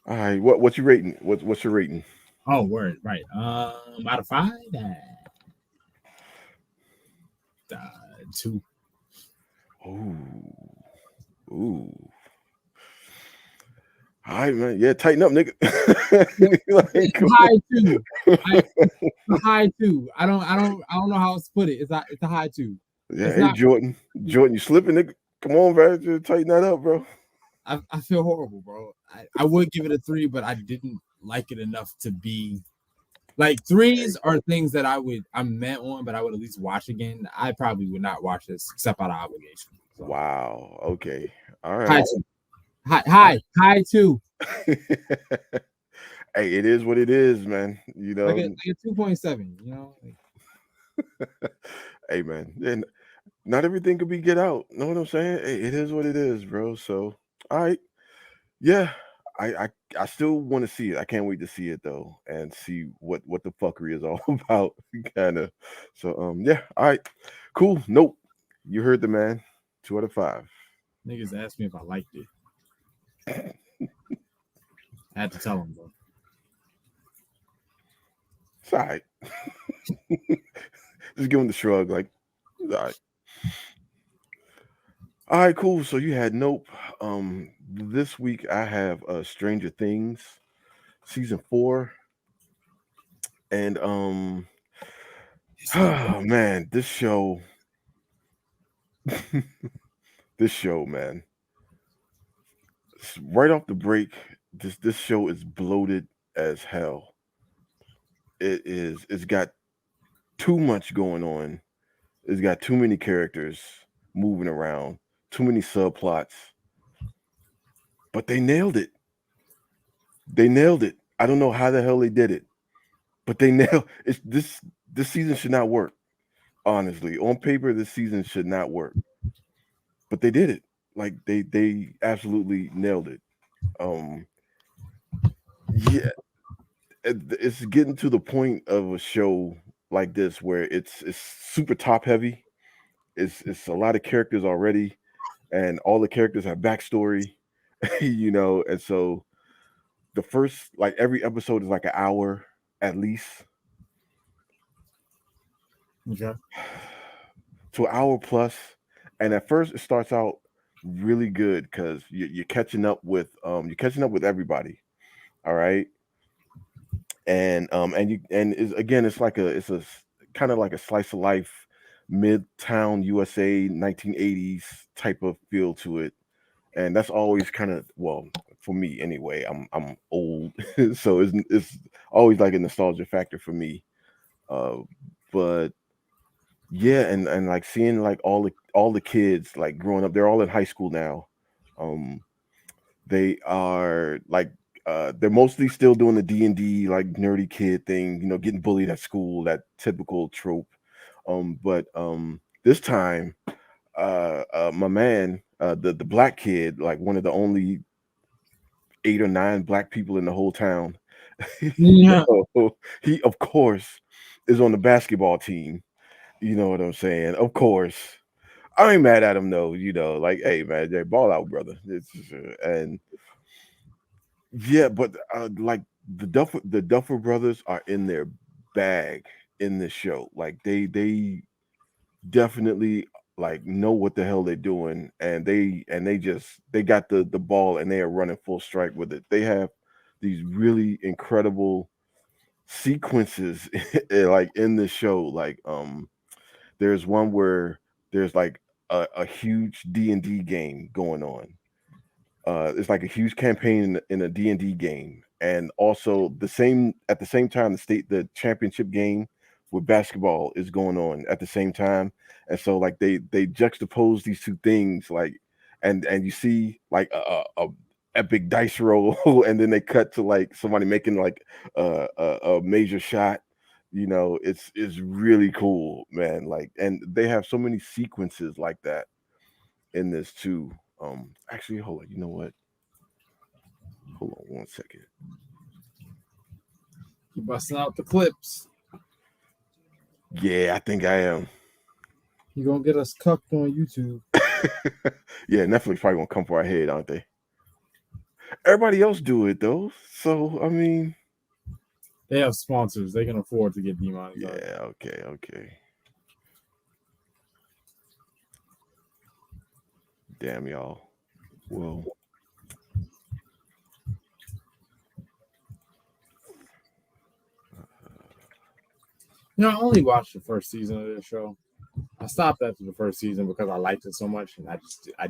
[SPEAKER 1] All right, what's your rating? What's your rating?
[SPEAKER 2] Oh, word, right. Out of five, 2.
[SPEAKER 1] Ooh, ooh. All right, man. Yeah, tighten up, nigga. Like,
[SPEAKER 2] It's a
[SPEAKER 1] come
[SPEAKER 2] high
[SPEAKER 1] on.
[SPEAKER 2] 2. It's a high 2. I don't know how else to put it. It's a high 2.
[SPEAKER 1] Yeah,
[SPEAKER 2] It's
[SPEAKER 1] hey
[SPEAKER 2] not.
[SPEAKER 1] Jordan. Jordan, you slipping, nigga. Come on, man. Just tighten that up, bro.
[SPEAKER 2] I feel horrible, bro. I would give it a 3, but I didn't like it enough to be like
[SPEAKER 1] Hey,
[SPEAKER 2] threes are things that I'm meant on, but I would at least watch again. I probably would not watch this except out of obligation. So
[SPEAKER 1] wow. Okay. All
[SPEAKER 2] high
[SPEAKER 1] right.
[SPEAKER 2] 2. High
[SPEAKER 1] All
[SPEAKER 2] high high 2.
[SPEAKER 1] right. Hey, it is what it is, man. You
[SPEAKER 2] Like
[SPEAKER 1] know.
[SPEAKER 2] a 2.7, Like,
[SPEAKER 1] Hey, man. And not everything could be get out. Know what I'm saying? Hey, it is what it is, bro. So, all right. Yeah. I still want to see it. I can't wait to see it though, and see what the fuckery is all about. Kind of. So yeah. All right. Cool. Nope. You heard the man. 2 out of 5.
[SPEAKER 2] niggas asked me if I liked it. I had to tell them, bro.
[SPEAKER 1] It's all right. Just give him the shrug, like, all right. All right, cool. So you had Nope. This week I have Stranger Things season 4, and oh man, this show, man, right off the break, this show is bloated as hell. It's got too much going on. It's got too many characters moving around, too many subplots, but they nailed it. They nailed it. I don't know how the hell they did it, but they nailed it's this season should not work. Honestly, on paper, this season should not work, but they did it. like they absolutely nailed it. Um, yeah, it's getting to the point of a show like this where it's super top heavy. It's a lot of characters already, and all the characters have backstory, and so the first like every episode is like an hour at least
[SPEAKER 2] Okay.
[SPEAKER 1] to an hour plus, and at first it starts out really good because you're catching up with everybody. All right, and you and is again it's kind of like a slice of life midtown USA 1980s type of feel to it, and that's always kind of, well, for me anyway. I'm old, so it's always like a nostalgia factor for me. Uh, but yeah, and like seeing like all the kids like growing up, they're all in high school now. Um, they are like they're mostly still doing the D&D like nerdy kid thing, getting bullied at school, that typical trope. But this time, my man, the black kid, like one of the only 8 or 9 black people in the whole town,
[SPEAKER 2] Yeah.
[SPEAKER 1] he of course is on the basketball team. You know what I'm saying? Of course. I ain't mad at him though, like, hey man, ball out, brother. And yeah, but like the Duffer brothers are in their bag in this show. Like they definitely like know what the hell they're doing, and they got the ball and they are running full strike with it. They have these really incredible sequences like in the show. Like there's one where there's like a huge D&D game going on. It's like a huge campaign in a D&D game, and also at the same time the championship game with basketball is going on at the same time. And so like they juxtapose these two things, like, and you see like a epic dice roll, and then they cut to like somebody making like a major shot. It's really cool, man. Like, and they have so many sequences like that in this too. Actually, hold on. You know what? Hold on one second.
[SPEAKER 2] You busting out the clips.
[SPEAKER 1] Yeah, I think I am.
[SPEAKER 2] You gonna get us cucked on YouTube.
[SPEAKER 1] Yeah, Netflix probably gonna come for our head, aren't they? Everybody else do it though, so I mean,
[SPEAKER 2] They have sponsors. They can afford to get demonetized.
[SPEAKER 1] yeah, okay, okay. Damn y'all. Well,
[SPEAKER 2] I only watched the first season of this show. I stopped after the first season because I liked it so much, and I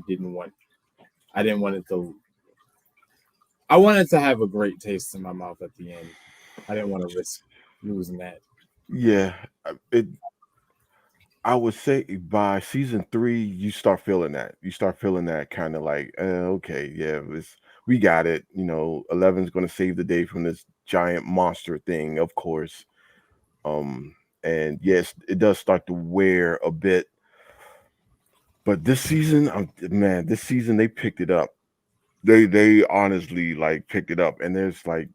[SPEAKER 2] didn't want it to. I wanted to have a great taste in my mouth at the end. I didn't want to risk losing that.
[SPEAKER 1] yeah, it. I would say by season 3, you start feeling that. You start feeling that kind of like, okay, yeah, we got it. 11's gonna save the day from this giant monster thing, of course. Um, and yes, it does start to wear a bit. But this season, man, this season they picked it up. They honestly like picked it up, and there's like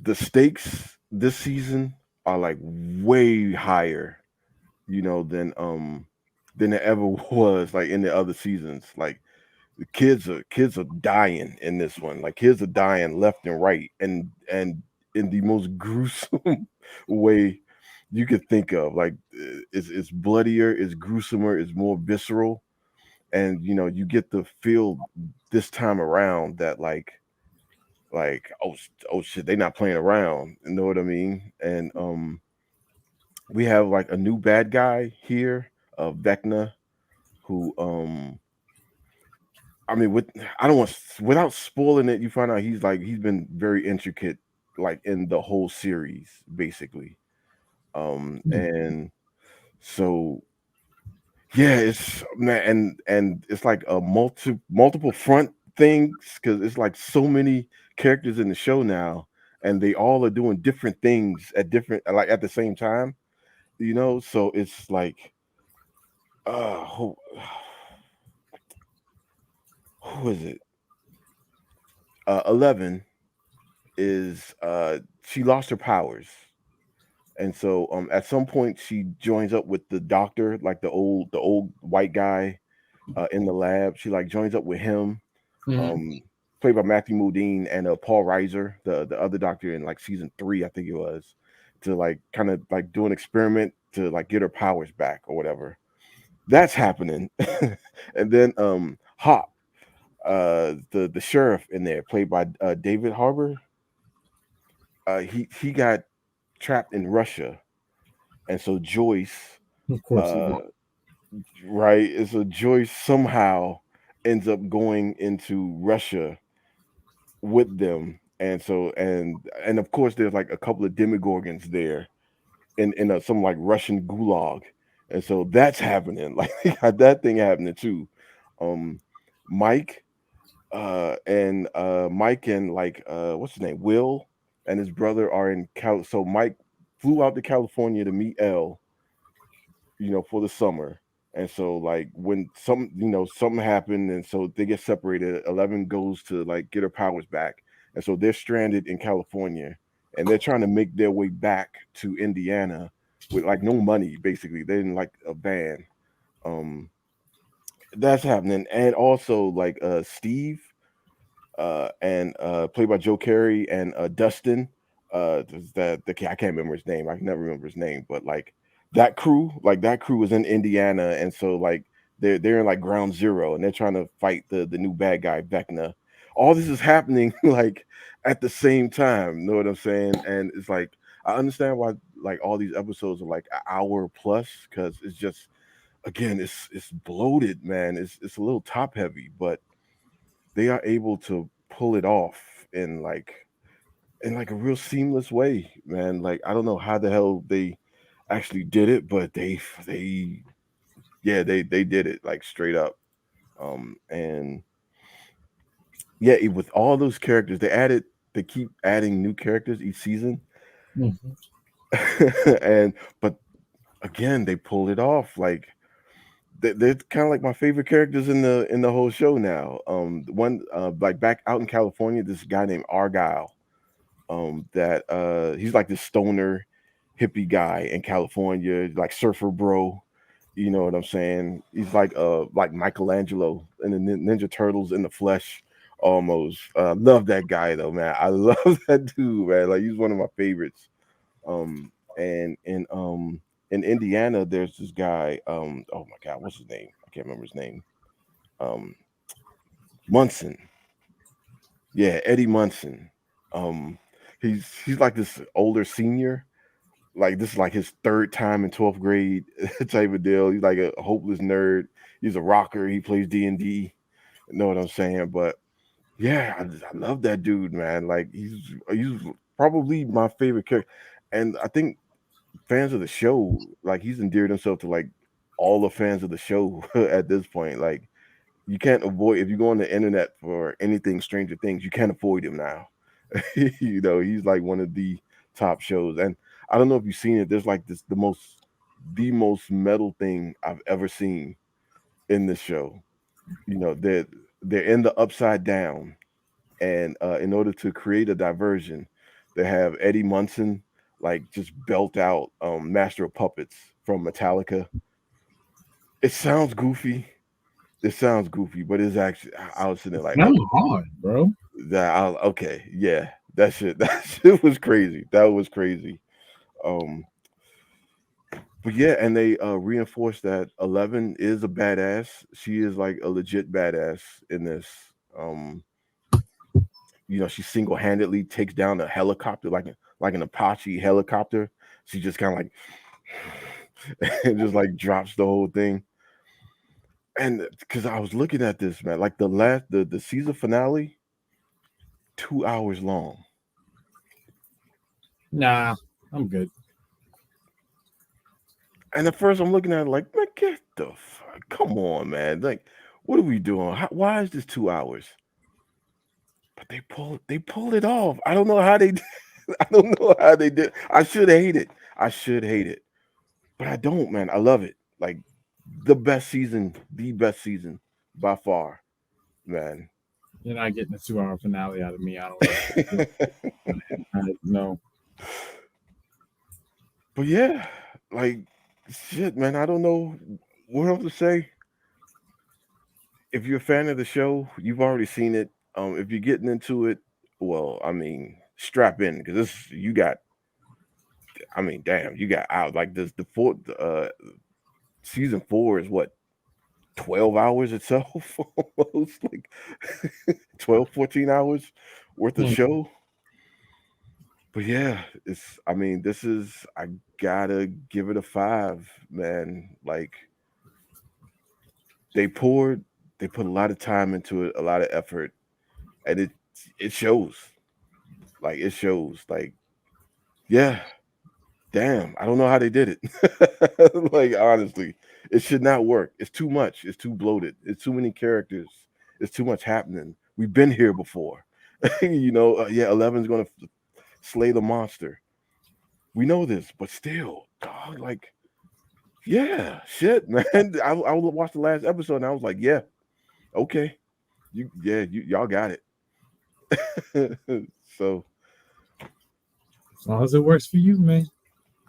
[SPEAKER 1] the stakes this season are like way higher, than it ever was like in the other seasons. Like the kids are dying in this one. Like kids are dying left and right, and in the most gruesome way you could think of. Like it's bloodier, it's gruesomer, it's more visceral, and you get the feel this time around that oh shit, they not playing around. You know what I mean? And we have like a new bad guy here, Vecna, who I mean, I don't want, without spoiling it, you find out he's been very intricate, like in the whole series, basically. And so yeah, it's man, and it's like a multiple front things because it's like so many characters in the show now, and they all are doing different things at the same time. So it's like, oh, who is it? 11 is she lost her powers, and so at some point she joins up with the doctor, like the old white guy in the lab. She like joins up with him,
[SPEAKER 2] Mhm.
[SPEAKER 1] um, played by Matthew Modine and Paul Reiser, the other doctor in like season 3, I think it was, to like kind of like do an experiment to like get her powers back or whatever. That's happening, and then Hop, the sheriff in there, played by David Harbour, he got trapped in Russia, and so Joyce,
[SPEAKER 2] Of course he
[SPEAKER 1] uh,
[SPEAKER 2] did.
[SPEAKER 1] right, and so Joyce somehow ends up going into Russia with them, and so and of course there's like a couple of demigorgons there in some like Russian gulag, and so that's happening. Like they got that thing happening too. Um, Mike Mike and like what's his name, Will, and his brother are in Cal. So Mike flew out to California to meet Elle, for the summer. And so like when something happened, and so they get separated. 11 goes to like get her powers back, and so they're stranded in California, and they're trying to make their way back to Indiana with like no money. Basically, they're in like a van. Um, that's happening, and also like Steve and played by Joe Carey and Dustin. That the I can't remember his name. I can never remember his name, but like that crew was in Indiana, and so like they're in like ground zero, and they're trying to fight the new bad guy Vecna. All this is happening like at the same time. Know what I'm saying? And it's like I understand why like all these episodes are like an hour plus, because it's just again it's bloated, man. It's a little top heavy, but they are able to pull it off in like a real seamless way, man. Like I don't know how the hell they actually did it, but they yeah, they did it like straight up. And yeah, with all those characters, they keep adding new characters each season.
[SPEAKER 2] Mhm.
[SPEAKER 1] And but again, they pulled it off. Like they're kind of like my favorite characters in the whole show now. The one like back out in California, this guy named Argyle, that he's like this stoner hippie guy in California, like surfer bro. You know what I'm saying? He's like Michelangelo and the Ninja Turtles in the flesh almost. Love that guy though, man. I love that dude, man. Like he's one of my favorites. And in Indiana, there's this guy. Oh my God, what's his name? I can't remember his name. Um, Munson. Yeah, Eddie Munson. Um, he's like this older senior. Like this is like his third time in 12th grade type of deal. He's like a hopeless nerd. He's a rocker. He plays D&D. Know what I'm saying? But yeah, I love that dude, man. Like he's probably my favorite character, and I think fans of the show, like he's endeared himself to like all the fans of the show at this point. Like you can't avoid, if you go on the internet for anything Stranger Things, you can't avoid him now. He's like one of the top shows. And I don't know if you've seen it. There's like this the most metal thing I've ever seen in this show. They're in the upside down, and in order to create a diversion, they have Eddie Munson like just belt out Master of Puppets from Metallica. It sounds goofy. It sounds goofy, but it's actually I was sitting there like,
[SPEAKER 2] Kind
[SPEAKER 1] okay,
[SPEAKER 2] of hard, bro.
[SPEAKER 1] okay, yeah, that shit that shit was crazy. That was crazy. Um, but yeah, and they reinforced that 11 is a badass. She is like a legit badass in this. Um, she single handedly takes down a helicopter like an Apache helicopter. She just kind of like and just like drops the whole thing. And because I was looking at this, man, like the season finale, 2 hours long.
[SPEAKER 2] Nah, I'm good.
[SPEAKER 1] And at first I'm looking at it like, man, get the fuck, come on, man. Like, what are we doing? Why is this 2 hours? But they pulled it off. I don't know how they did. I don't know how they did. I should hate it. I should hate it. But I don't, man. I love it. Like the best season by far. man.
[SPEAKER 2] You're not getting a 2 hour finale out of me. I don't know. No.
[SPEAKER 1] But yeah, like shit, man. I don't know what else to say. If you're a fan of the show, you've already seen it. If you're getting into it, well, I mean, strap in because this you got. I mean, damn, you got out like this. The fourth season 4 is what 12 hours itself, almost like 12, 14 hours worth of
[SPEAKER 2] Hmm.
[SPEAKER 1] show. But yeah, it's. I mean, this is. I gotta give it a 5, man. Like they poured, they put a lot of time into it, a lot of effort, and it shows. Like it shows. Like yeah, damn. I don't know how they did it. Like honestly, it should not work. It's too much. It's too bloated. It's too many characters. It's too much happening. We've been here before. Yeah, 11's gonna slay the monster. We know this, but still, dog, like, yeah, shit, man. I watched the last episode and I was like, yeah, okay, y'all got it. So,
[SPEAKER 2] As long as it works for you, man.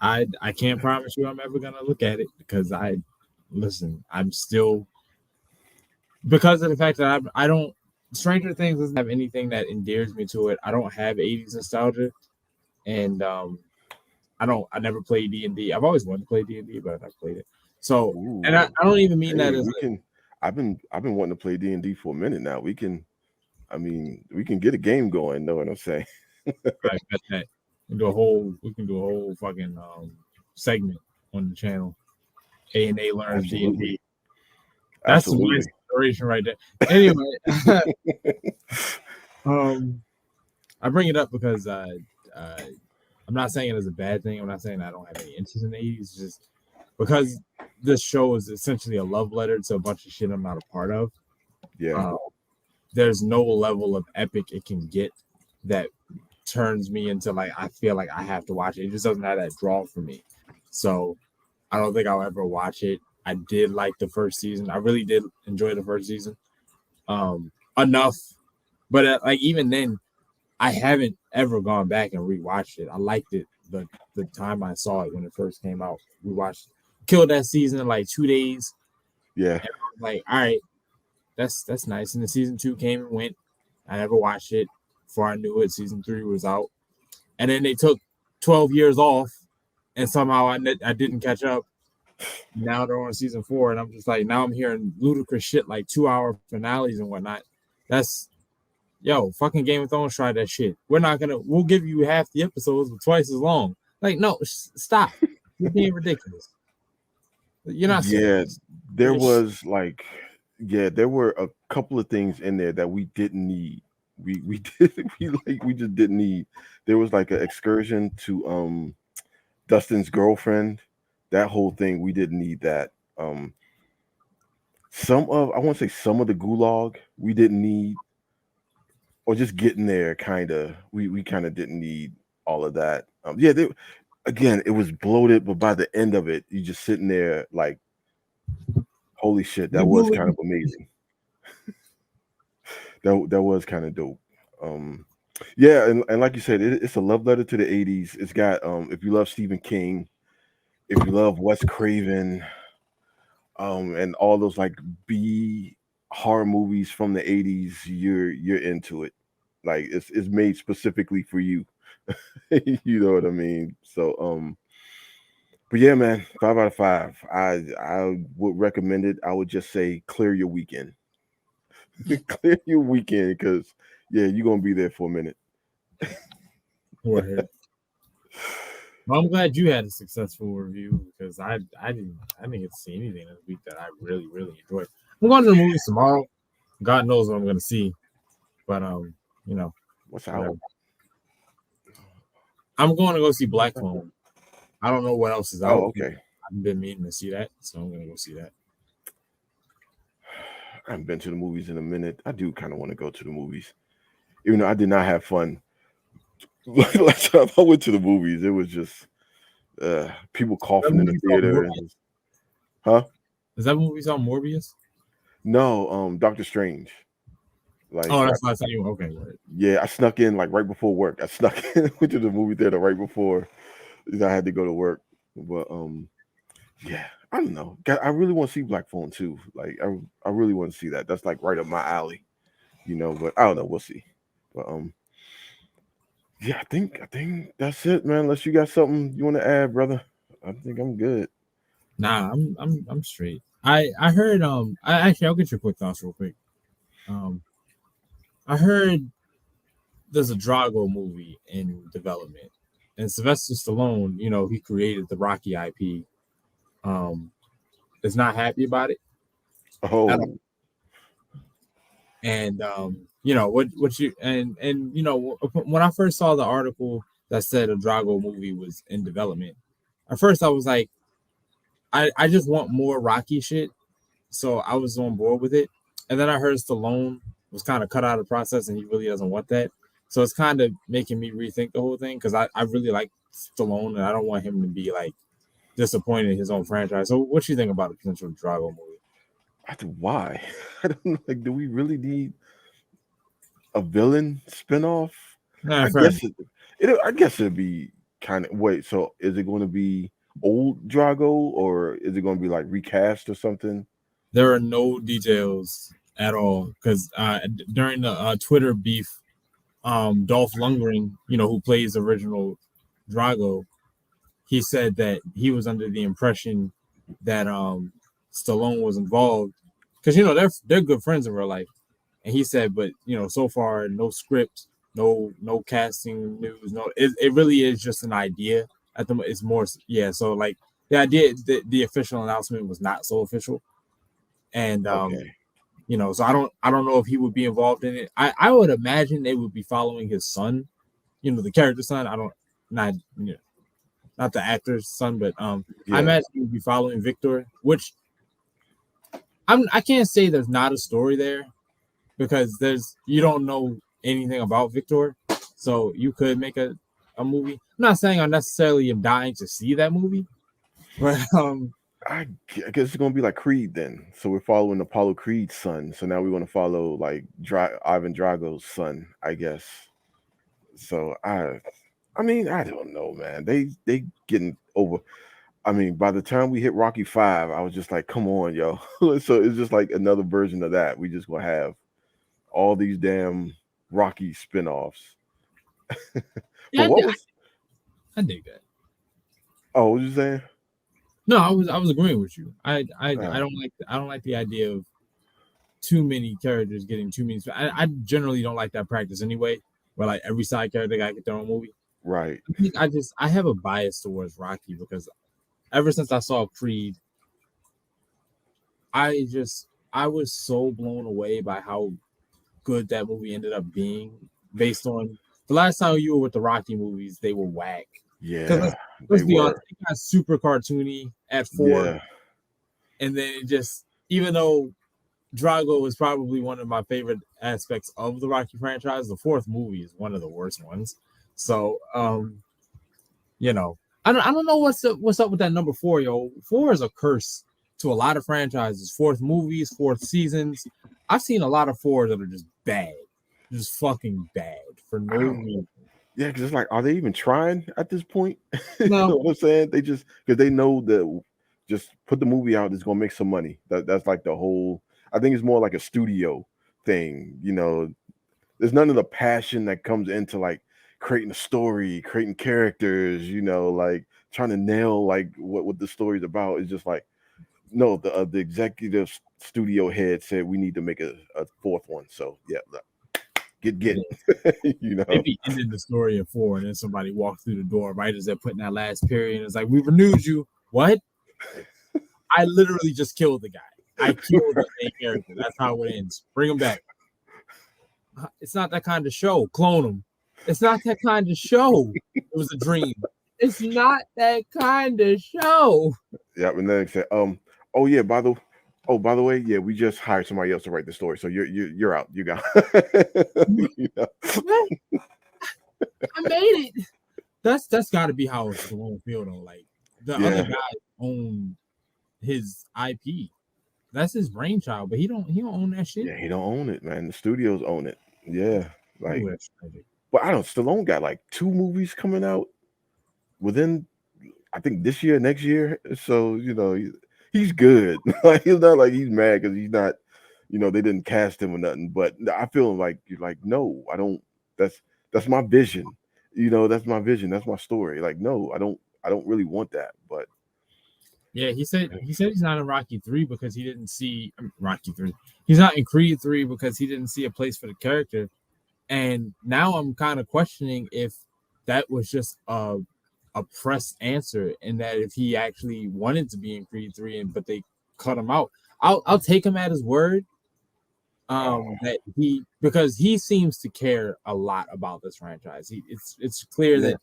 [SPEAKER 2] I can't promise you I'm ever gonna look at it because I'm still because of the fact that I don't Stranger Things doesn't have anything that endears me to it. I don't have 80s nostalgia, and I never played D&D. I've always wanted to play D&D, but I never played it. So, and
[SPEAKER 1] ooh,
[SPEAKER 2] I don't even mean that
[SPEAKER 1] hey,
[SPEAKER 2] as
[SPEAKER 1] we can. I've been wanting to play D&D for a minute now. We can. I mean, we can get a game going. Know what I'm saying?
[SPEAKER 2] I bet that we can do a whole fucking segment on the channel. A&A learns
[SPEAKER 1] Absolutely,
[SPEAKER 2] D&D. That's some nice
[SPEAKER 1] absolutely.
[SPEAKER 2] inspiration right there. Anyway, um, I bring it up because uh, I'm not saying it as a bad thing. I'm not saying I don't have any interest in the 80s. It's just because this show is essentially a love letter to a bunch of shit I'm not a part of.
[SPEAKER 1] Yeah,
[SPEAKER 2] Uh, there's no level of epic it can get that turns me into like I feel like I have to watch it. It just doesn't have that draw for me. So I don't think I'll ever watch it. I did like the first season. I really did enjoy the first season. Enough, but like even then, I haven't ever gone back and rewatched it. I liked it the time I saw it when it first came out. We watched killed that season in like 2 days.
[SPEAKER 1] yeah,
[SPEAKER 2] And I was like, all right, that's nice. And the season 2 came and went. I never watched it. Before I knew it, season 3 was out. And then they took 12 years off, and somehow I didn't catch up. Now they're on season 4, and I'm just like, now I'm hearing ludicrous shit like 2 hour finales and whatnot. That's fucking Game of Thrones tried that shit. We'll give you half the episodes, but twice as long. Like, no, stop. You're being ridiculous. You're not
[SPEAKER 1] yeah.
[SPEAKER 2] serious.
[SPEAKER 1] There was like, yeah, there were a couple of things in there that we didn't need. We did we just didn't need. There was like an excursion to Dustin's girlfriend. That whole thing we didn't need that. Some of I want to say some of the gulag we didn't need, or just getting there kind of we kind of didn't need all of that. Yeah, again it was bloated, but by the end of it, you just sitting there like, holy shit,
[SPEAKER 2] The
[SPEAKER 1] that was
[SPEAKER 2] movie,
[SPEAKER 1] kind of amazing. That was kind of dope. Yeah, and like you said, it's a love letter to the '80s. It's got if you love Stephen King, if you love Wes Craven, and all those like B horror movies from the '80s, you're into it. Like it's made specifically for you. You know what I mean? So but yeah, man, 5 out of 5. I would recommend it. I would just say clear your weekend. Clear your weekend because yeah, you're gonna be there for a minute.
[SPEAKER 2] Well, I'm glad you had a successful review because I didn't get to see anything this week that I really really enjoyed. I'm going to the movies tomorrow. God knows what I'm going to see, but
[SPEAKER 1] What's
[SPEAKER 2] whatever.
[SPEAKER 1] out?
[SPEAKER 2] I'm going to go see Black Phone. I don't know what else is
[SPEAKER 1] Oh,
[SPEAKER 2] out.
[SPEAKER 1] okay.
[SPEAKER 2] I've been meaning to see that, so I'm going to go see that.
[SPEAKER 1] I haven't been to the movies in a minute. I do kind of want to go to the movies, even though I did not have fun. Last time I went to the movies, it was just people
[SPEAKER 2] That
[SPEAKER 1] coughing in the
[SPEAKER 2] movie called
[SPEAKER 1] theater and
[SPEAKER 2] Morbius.
[SPEAKER 1] just, huh?
[SPEAKER 2] Is that movie called Morbius?
[SPEAKER 1] No, Doctor Strange. Like,
[SPEAKER 2] Oh, that's the last time you okay. Right.
[SPEAKER 1] yeah, I snuck in like right before work. I snuck in went to the movie theater right before I had to go to work. But yeah, I don't know. I really want to see Black Phone too. Like, I really want to see that. That's like right up my alley, you know. But I don't know. We'll see. But yeah, I think that's it, man. Unless you got something you want to add, brother. I think I'm good.
[SPEAKER 2] Nah, I'm straight. I heard I actually I'll get your quick thoughts real quick. Um, I heard there's a Drago movie in development, and Sylvester Stallone, he created the Rocky IP. Um, is not happy about it at all.
[SPEAKER 1] Oh,
[SPEAKER 2] And what you and when I first saw the article that said a Drago movie was in development, at first I was like, I just want more Rocky shit, so I was on board with it. And then I heard Stallone was kind of cut out of the process, and he really doesn't want that. So it's kind of making me rethink the whole thing because I really like Stallone, and I don't want him to be like disappointed in his own franchise. So what you think about a potential Drago movie?
[SPEAKER 1] why? I don't know. Like, do we really need a villain spinoff?
[SPEAKER 2] Nah,
[SPEAKER 1] I
[SPEAKER 2] fair
[SPEAKER 1] guess
[SPEAKER 2] enough.
[SPEAKER 1] I guess it'd be kind of wait. So is it going to be old Drago or is it going to be like recast or something?
[SPEAKER 2] There are no details at all because during the Twitter beef, Dolph Lundgren, who plays the original Drago, he said that he was under the impression that Stallone was involved because they're good friends in real life, and he said, but so far no script, no casting news, no, it really is just an idea. It's more, yeah. So like the idea, the official announcement was not so official, and
[SPEAKER 1] Okay,
[SPEAKER 2] so I don't know if he would be involved in it. I would imagine they would be following his son, the character son. I don't not not the actor's son, but I
[SPEAKER 1] yeah,
[SPEAKER 2] imagine he would be following Victor, which I can't say there's not a story there because you don't know anything about Victor, so you could make a movie. I'm not saying I necessarily am dying to see that movie, but
[SPEAKER 1] I guess it's going to be like Creed then. So we're following Apollo Creed's son. So now we want to follow like Ivan Drago's son, I guess. So I mean, I don't know, man. They getting over. I mean, by the time we hit Rocky 5, I was just like, come on, yo. So it's just like another version of that. We just gonna have all these damn Rocky spinoffs. But
[SPEAKER 2] yeah,
[SPEAKER 1] what was
[SPEAKER 2] I dig that.
[SPEAKER 1] oh, what was you saying?
[SPEAKER 2] No, I was agreeing with you. I
[SPEAKER 1] Uh,
[SPEAKER 2] don't like the idea of too many characters getting too many. I generally don't like that practice anyway, where like every side character got to get their own movie.
[SPEAKER 1] right.
[SPEAKER 2] I think I have a bias towards Rocky because ever since I saw Creed, I was so blown away by how good that movie ended up being. Based on the last time you were with the Rocky movies, they were whack. Because
[SPEAKER 1] Yeah,
[SPEAKER 2] let's
[SPEAKER 1] they
[SPEAKER 2] be honest,
[SPEAKER 1] were.
[SPEAKER 2] it got super cartoony at 4,
[SPEAKER 1] Yeah.
[SPEAKER 2] and then it just even though Drago is probably one of my favorite aspects of the Rocky franchise. The fourth movie is one of the worst ones. So, you know, I don't know what's up with that number 4, yo. 4 is a curse to a lot of franchises. Fourth movies, fourth seasons. I've seen a lot of 4s that are just bad, just fucking bad for
[SPEAKER 1] I
[SPEAKER 2] no
[SPEAKER 1] don't
[SPEAKER 2] reason.
[SPEAKER 1] yeah, because it's like, are they even trying at this point? You
[SPEAKER 2] No,
[SPEAKER 1] know what I'm saying? They just because they know that just put the movie out, it's gonna make some money. That's like the whole I think it's more like a studio thing, you know. There's none of the passion that comes into like creating a story, creating characters, you know, like trying to nail like what the story's about. It's just like no, the executive studio head said we need to make a fourth one. So yeah, get
[SPEAKER 2] yeah.
[SPEAKER 1] it, you know.
[SPEAKER 2] Maybe ended the story at 4, and then somebody walked through the door right as they're putting that last period, and it's like, "We renewed you." What? I literally just killed the guy. I killed the main character. That's how it ends. Bring him back. It's not that kind of show. Clone him. It's not that kind of show. It was a dream. It's not that kind of show.
[SPEAKER 1] Yeah, and then it said, oh yeah, by the way, yeah, we just hired somebody else to write the story, so you're out. You got, you know?
[SPEAKER 2] What? I made it. That's got to be how it's going to feel though. Like the other
[SPEAKER 1] Yeah,
[SPEAKER 2] guys own his IP. that's his brainchild, but he don't own that shit.
[SPEAKER 1] Yeah, he don't own it, man. The studios own it. Yeah, like,
[SPEAKER 2] Oh, that's tragic.
[SPEAKER 1] but I don't. Stallone got like 2 movies coming out within, I think, this year, next year. So he's good. Like, he's not like he's mad because he's not. They didn't cast him or nothing. But I feel like you're like, no, I don't. That's my vision. That's my vision. That's my story. Like, no, I don't. I don't really want that. But
[SPEAKER 2] Yeah, he said he's not in Rocky 3 because he didn't see Rocky 3. He's not in Creed 3 because he didn't see a place for the character. And now I'm kind of questioning if that was just a press answer, and that if he actually wanted to be in Creed 3 and but they cut him out. I'll take him at his word,
[SPEAKER 1] oh
[SPEAKER 2] that because he seems to care a lot about this franchise. It's clear
[SPEAKER 1] yeah,
[SPEAKER 2] that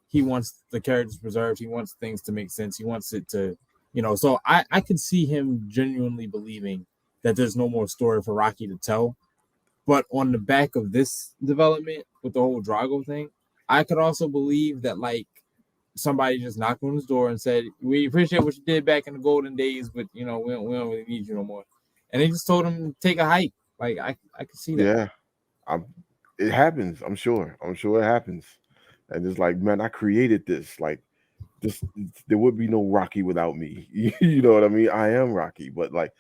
[SPEAKER 2] he wants the characters preserved. He wants things to make sense. He wants it to, so I could see him genuinely believing that there's no more story for Rocky to tell. But on the back of this development with the whole Drago thing, I could also believe that, like, somebody just knocked on his door and said, "We appreciate what you did back in the golden days, but we don't really need you no more." And they just told him to take a hike. Like, I could see that.
[SPEAKER 1] yeah. I'm. It happens. I'm sure. I'm sure it happens. And it's like, man, I created this. Like, this, there would be no Rocky without me. You know what I mean? I am Rocky, but like,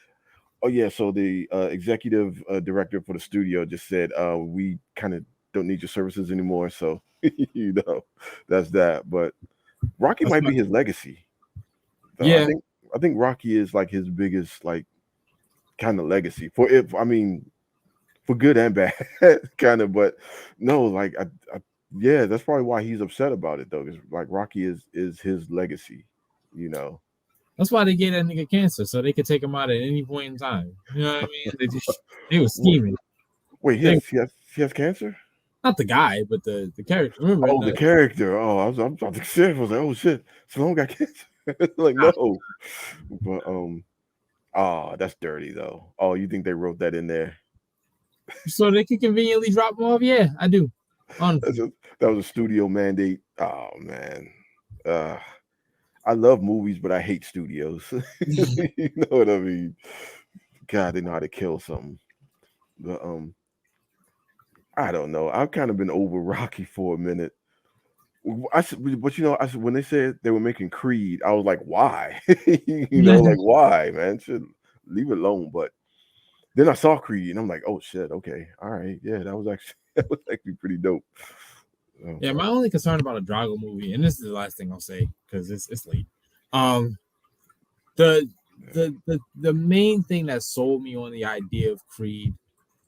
[SPEAKER 1] oh yeah. So the executive director for the studio just said, we kind of don't need your services anymore. So you know, that's that. But Rocky
[SPEAKER 2] That's
[SPEAKER 1] might
[SPEAKER 2] my
[SPEAKER 1] be his legacy, though.
[SPEAKER 2] Yeah.
[SPEAKER 1] I think Rocky is like his biggest like kind of legacy for if I mean for good and bad, kind of. But no, like yeah, that's probably why he's upset about it though. Because like Rocky is his legacy, you know.
[SPEAKER 2] That's why they gave that nigga cancer, so they could take him out at any point in time. You know what I mean? They was
[SPEAKER 1] Wait,
[SPEAKER 2] scheming.
[SPEAKER 1] wait,
[SPEAKER 2] They
[SPEAKER 1] he has cancer.
[SPEAKER 2] not the guy, but the character. Remember in
[SPEAKER 1] Oh, the
[SPEAKER 2] the
[SPEAKER 1] character. Oh, I'm about to say, I was like, oh shit, Stallone got cancer. Like no, but oh, that's dirty though. Oh, you think they wrote that in there?
[SPEAKER 2] so they could conveniently drop him off. Yeah, I do.
[SPEAKER 1] That's
[SPEAKER 2] Honestly.
[SPEAKER 1] a, that was a studio mandate. Oh man, uh, I love movies, but I hate studios. You know what I mean? God, they know how to kill something. But I don't know. I've kind of been over Rocky for a minute. But when they said they were making Creed, I was like, why? Like why, man? Should leave it alone. But then I saw Creed, and I'm like, oh shit, okay, all right, yeah, that was actually that was actually pretty dope.
[SPEAKER 2] Yeah, my only concern about a Drago movie, and this is the last thing I'll say because it's late. Um, the the main thing that sold me on the idea of Creed,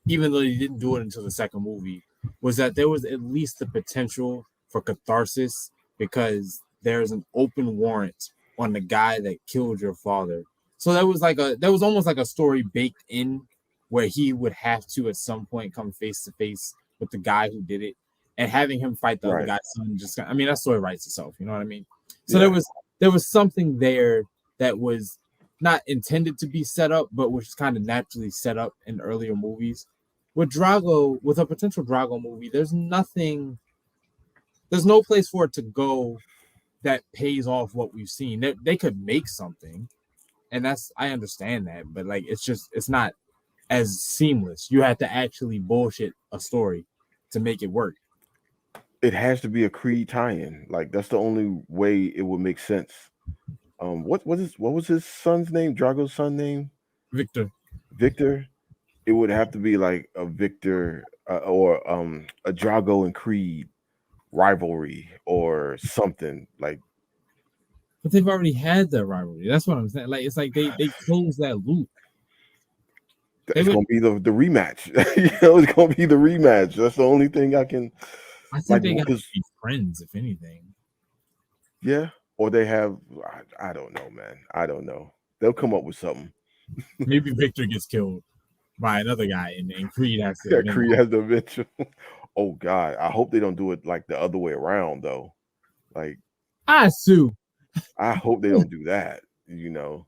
[SPEAKER 2] even though he didn't do it until the second movie, was that there was at least the potential for catharsis because there's an open warrant on the guy that killed your father. So that was almost like a story baked in where he would have to at some point come face to face with the guy who did it, and having him fight the other
[SPEAKER 1] Right?
[SPEAKER 2] guy's son just, I mean, that story writes itself, you know what I mean? So
[SPEAKER 1] Yeah,
[SPEAKER 2] there was something there that was not intended to be set up, but was kind of naturally set up in earlier movies. With a potential Drago movie, there's no place for it to go that pays off what we've seen. They could make something, and I understand that, but like it's not as seamless. You have to actually bullshit a story to make it work.
[SPEAKER 1] it has to be a Creed tie-in. Like that's the only way it would make sense. What was his son's name? Drago's son name?
[SPEAKER 2] Victor.
[SPEAKER 1] Victor. It would have to be like a Victor or a Drago and Creed rivalry or something like
[SPEAKER 2] But they've already had that rivalry. That's what I'm saying. Like it's like they closed that loop. They
[SPEAKER 1] it's
[SPEAKER 2] would
[SPEAKER 1] gonna be the rematch. It's gonna be the rematch. That's the only thing I can
[SPEAKER 2] I think
[SPEAKER 1] like
[SPEAKER 2] they gotta
[SPEAKER 1] because
[SPEAKER 2] be friends, if anything.
[SPEAKER 1] yeah, or they have I don't know, man. I don't know. They'll come up with something.
[SPEAKER 2] Maybe Victor gets killed by another guy and Creed has to
[SPEAKER 1] Yeah,
[SPEAKER 2] avenge
[SPEAKER 1] Creed
[SPEAKER 2] him.
[SPEAKER 1] has the eventual. Oh God, I hope they don't do it like the other way around though. Like
[SPEAKER 2] I sue.
[SPEAKER 1] I hope they don't do that.
[SPEAKER 2] Two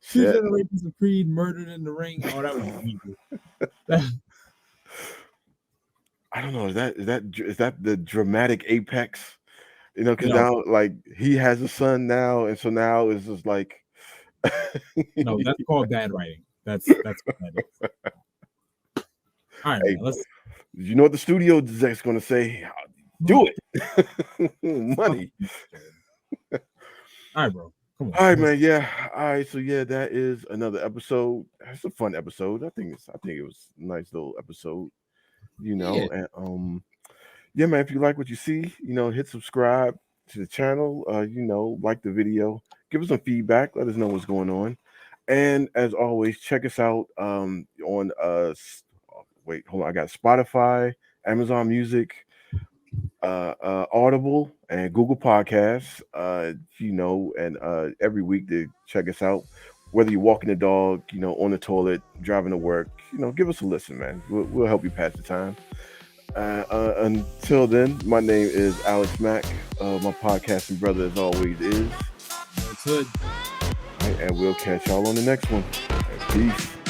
[SPEAKER 1] Shit.
[SPEAKER 2] generations of Creed murdered in the ring. Oh, that would be evil.
[SPEAKER 1] I don't know. Is that the dramatic apex? Because
[SPEAKER 2] No,
[SPEAKER 1] now like he has a son now, and so now it's just like
[SPEAKER 2] No, that's called bad writing. That's what that is. All right,
[SPEAKER 1] Hey,
[SPEAKER 2] man. Let's
[SPEAKER 1] you know what the studio exec's gonna say? Do it.
[SPEAKER 2] fuck
[SPEAKER 1] Money.
[SPEAKER 2] you, Jared. All right, bro. Come on.
[SPEAKER 1] All right, man. Yeah. All right. So yeah, that is another episode. It's a fun episode. I think it was a nice little episode,
[SPEAKER 2] Yeah.
[SPEAKER 1] and yeah, man, if you like what you see, hit subscribe to the channel, like the video, give us some feedback, let us know what's going on. And as always, check us out on wait, hold on, I got Spotify, Amazon Music, Audible, and Google Podcasts. And every week to check us out. Whether you're walking the dog, on the toilet, driving to work, give us a listen, man. We'll help you pass the time. Until then, my name is Alex Mack. My podcasting brother, as always, is.
[SPEAKER 2] That's good.
[SPEAKER 1] And we'll catch y'all on the next one. Peace.